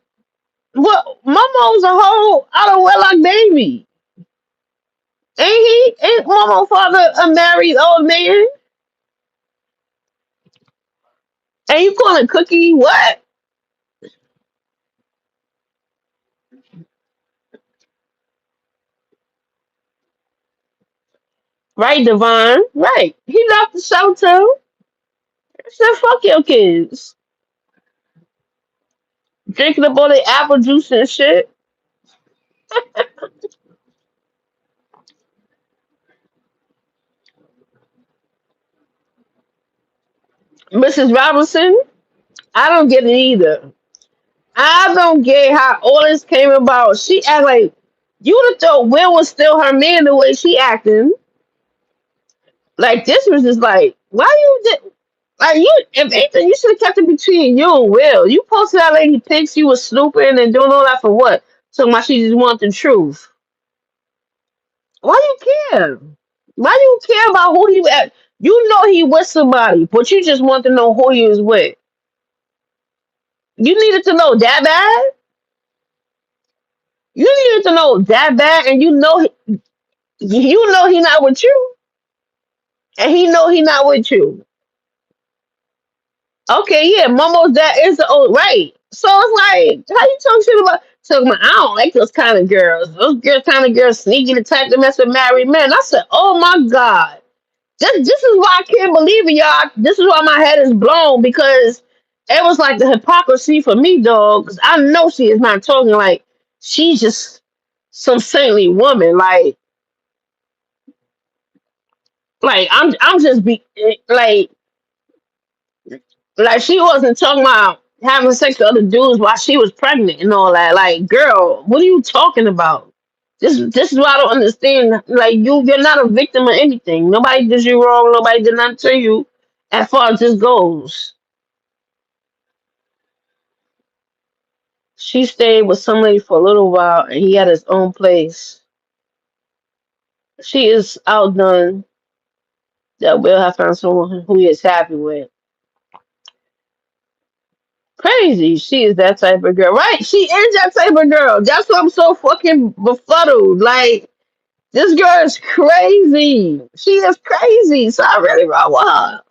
what? Momo's a whole out of wedlock baby. Ain't he? Ain't Momo father a married old man? And you calling Cookie what? Right, Devon? Right. He left the show too. I said, fuck your kids. Drinking up all the apple juice and shit. Mrs. Robinson, I don't get it either. I don't get how all this came about. She act like you would have thought Will was still her man the way she acting. Like this was just like, why you did like you if anything, you should have kept it between you and Will. You posted that lady pics, you was snooping and doing all that for what? So much she just want the truth. Why you care? Why you care about who he at? You know he with somebody, but you just want to know who he was with. You needed to know that bad. You needed to know that bad, and you know he not with you, and he know he not with you. Okay, yeah, Momo's dad is the old right. So it's like, how you talk shit about? Talking about, I don't like those kind of girls. Those kind of girls sneaky the type to mess with married men. I said, oh my god, this is why I can't believe it, y'all. This is why my head is blown, because it was like the hypocrisy for me, dog. Because I know she is not talking like she's just some saintly woman. Like Like I'm just be like she wasn't talking about having sex with other dudes while she was pregnant and all that. Like, girl, what are you talking about? This is what I don't understand. Like you're not a victim of anything. Nobody did you wrong. Nobody did nothing to you. As far as this goes, she stayed with somebody for a little while, and he had his own place. She is outdone. That Will have found someone who he is happy with. Crazy. She is that type of girl. Right. She is that type of girl. That's why I'm so fucking befuddled. Like, this girl is crazy. She is crazy. So I really wrong with her.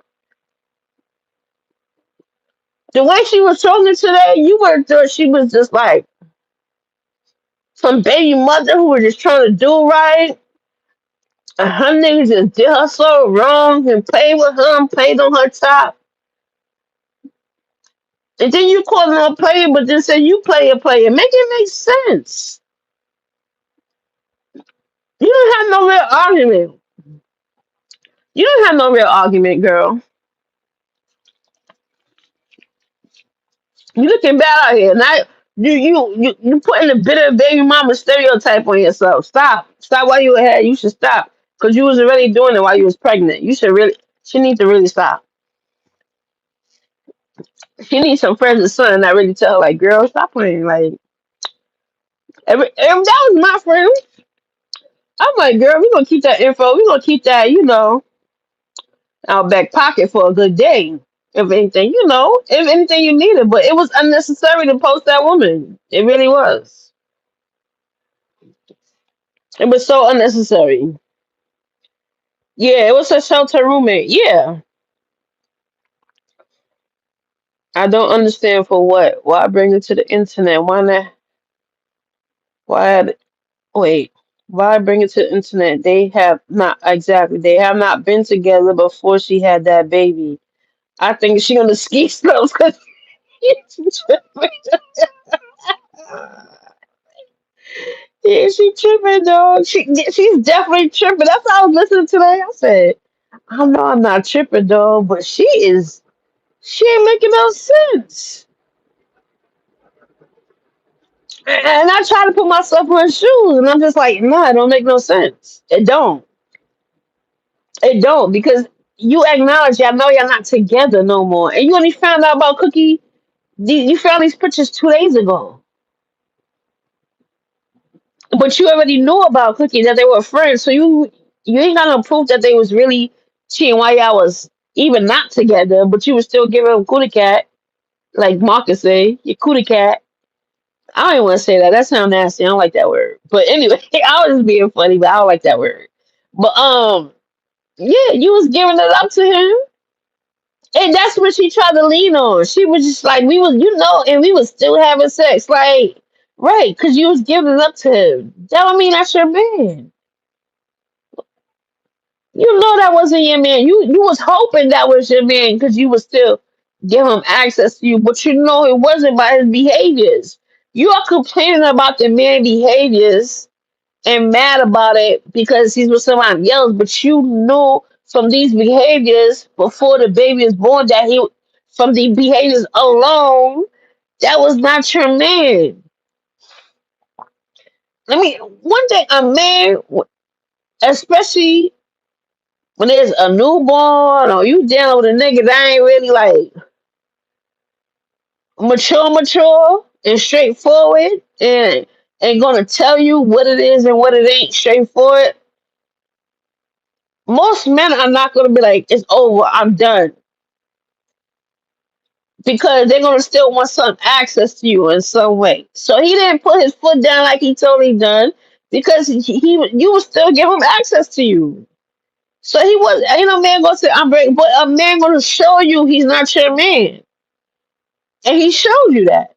The way she was talking today, you would have thought she was just like some baby mother who was just trying to do right. And her niggas just did her so wrong and played with her and played on her top. And then you call her a player, but then say you play a player. Make it make sense. You don't have no real argument. You don't have no real argument, girl. You looking bad out here. Now you putting a bitter baby mama stereotype on yourself. Stop. Stop while you ahead. You should stop. Cause you was already doing it while you was pregnant. You should really she needs to really stop. She needs some friends and son that really tell her like, girl, stop playing. Like if that was my friend, I'm like, girl, we gonna keep that info. We gonna keep that, our back pocket for a good day. If anything, if anything you needed. But it was unnecessary to post that woman. It really was. It was so unnecessary. Yeah, it was a shelter roommate. Yeah. I don't understand for what. Why bring it to the internet? Why not? Why? Wait. Why bring it to the internet? They have not exactly. They have not been together before she had that baby. I think she on the ski slopes because yeah, she tripping, dog. She's definitely tripping. That's why I was listening today. I said, I know I'm not tripping, dog, but she is. She ain't making no sense. And I try to put myself in her shoes, and I'm just like, nah, it don't make no sense. It don't. It don't because you acknowledge y'all know y'all not together no more, and you only found out about Cookie. You found these pictures 2 days ago, but you already knew about Cookie that they were friends, so you ain't got no proof that they was really cheating while y'all was even not together, but you was still giving them cootie cat, like Marcus say, your cootie cat. I don't even want to say that. That sounds nasty. I don't like that word. But anyway, I was just being funny, but I don't like that word. But yeah, you was giving it up to him. And that's what she tried to lean on. She was just like, we was, and we was still having sex. Like, right, because you was giving it up to him. That don't mean that's your man. You know that wasn't your man. You was hoping that was your man because you was still give him access to you, but you know it wasn't by his behaviors. You are complaining about the man behaviors and mad about it because he's with somebody else, but you know from these behaviors before the baby is born that he from the behaviors alone, that was not your man. I mean, one thing a man, especially when there's a newborn or you dealing with a nigga that ain't really like mature and straightforward and gonna tell you what it is and what it ain't straightforward. Most men are not gonna be like, it's over, I'm done. Because they're gonna still want some access to you in some way. So he didn't put his foot down like he totally done because you would still give him access to you. So he was ain't no man gonna say I'm breaking, but a man gonna show you he's not your man. And he showed you that.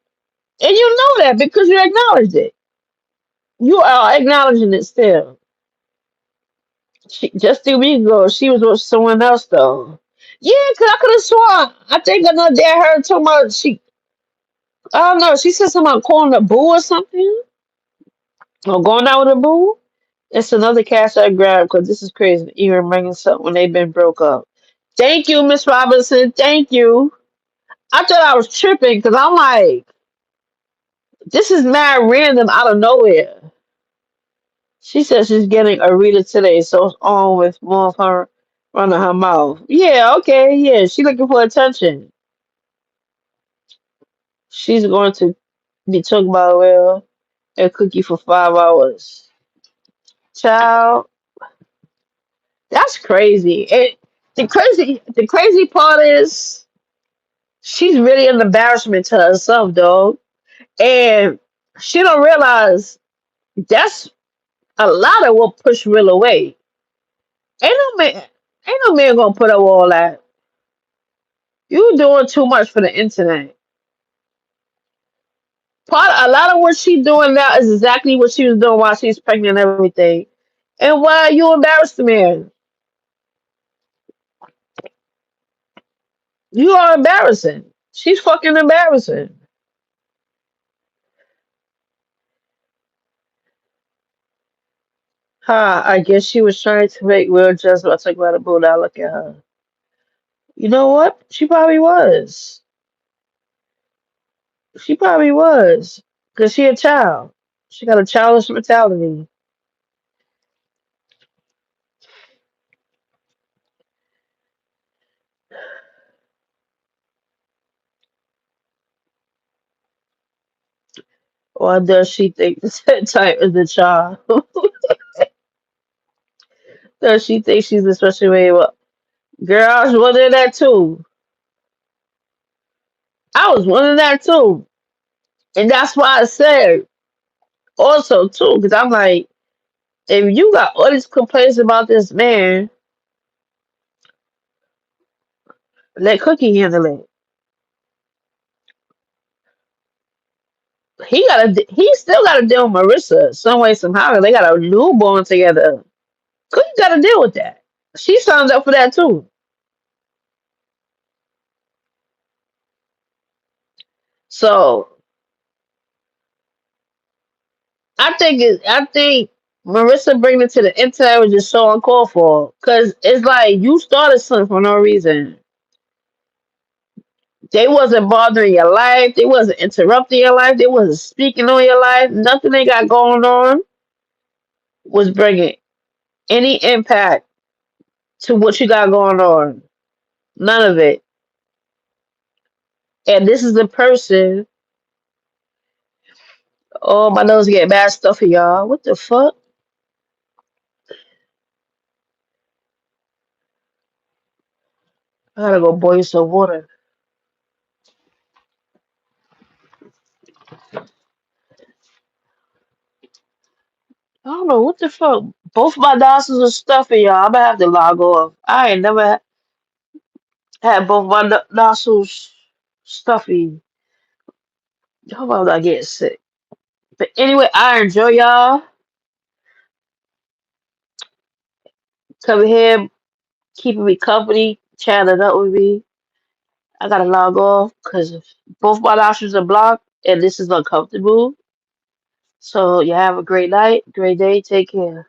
And you know that because you acknowledged it. You are acknowledging it still. Just 2 weeks ago, she was with someone else though. Yeah, cause I could have sworn. I think another day I heard talking about I don't know. She said something about calling a boo or something, or going out with a boo. It's another cash I grabbed because this is crazy. Even bringing something when they've been broke up. Thank you, Miss Robinson. Thank you. I thought I was tripping because I'm like, this is mad random out of nowhere. She says she's getting a reader today, so it's on with more of her running her mouth. Yeah, okay, yeah. She looking for attention. She's going to be talking about well a cookie for 5 hours. Child, that's crazy. The crazy part is she's really an embarrassment to herself, dog. And she don't realize that's a lot of what push real away. Ain't no man gonna put up all that. You doing too much for the internet. A lot of what she doing now is exactly what she was doing while she's pregnant and everything. And why are you embarrassed the man? You are embarrassing. She's fucking embarrassing. Ha, I guess she was trying to make real just about to talk about a bull. Now look at her. You know what? She probably was. She probably was. Because she a child. She got a childish mentality. Or does she think the type is the child? Does she think she's a special way? Well, girl, I was wondering that too. I was wondering that too. And that's why I said also too, because I'm like, if you got all these complaints about this man, let Cookie handle it. He still gotta deal with Marissa some way, somehow. They got a newborn together. Cookie gotta deal with that. She signed up for that too. So I think Marissa bringing it to the internet was just so uncalled for. Cause it's like you started something for no reason. They wasn't bothering your life. They wasn't interrupting your life. They wasn't speaking on your life. Nothing they got going on was bringing any impact to what you got going on. None of it. And this is the person. Oh, my nose getting bad stuff for y'all. What the fuck? I gotta go boil some water. I don't know what the fuck. Both my nostrils are stuffy, y'all. I'm gonna have to log off. I ain't never had both my nostrils stuffy. Hope I'm not getting sick. But anyway, I enjoy y'all coming here, keeping me company, chatting up with me. I gotta log off because both my nostrils are blocked and this is uncomfortable. So you have a great night, great day. Take care.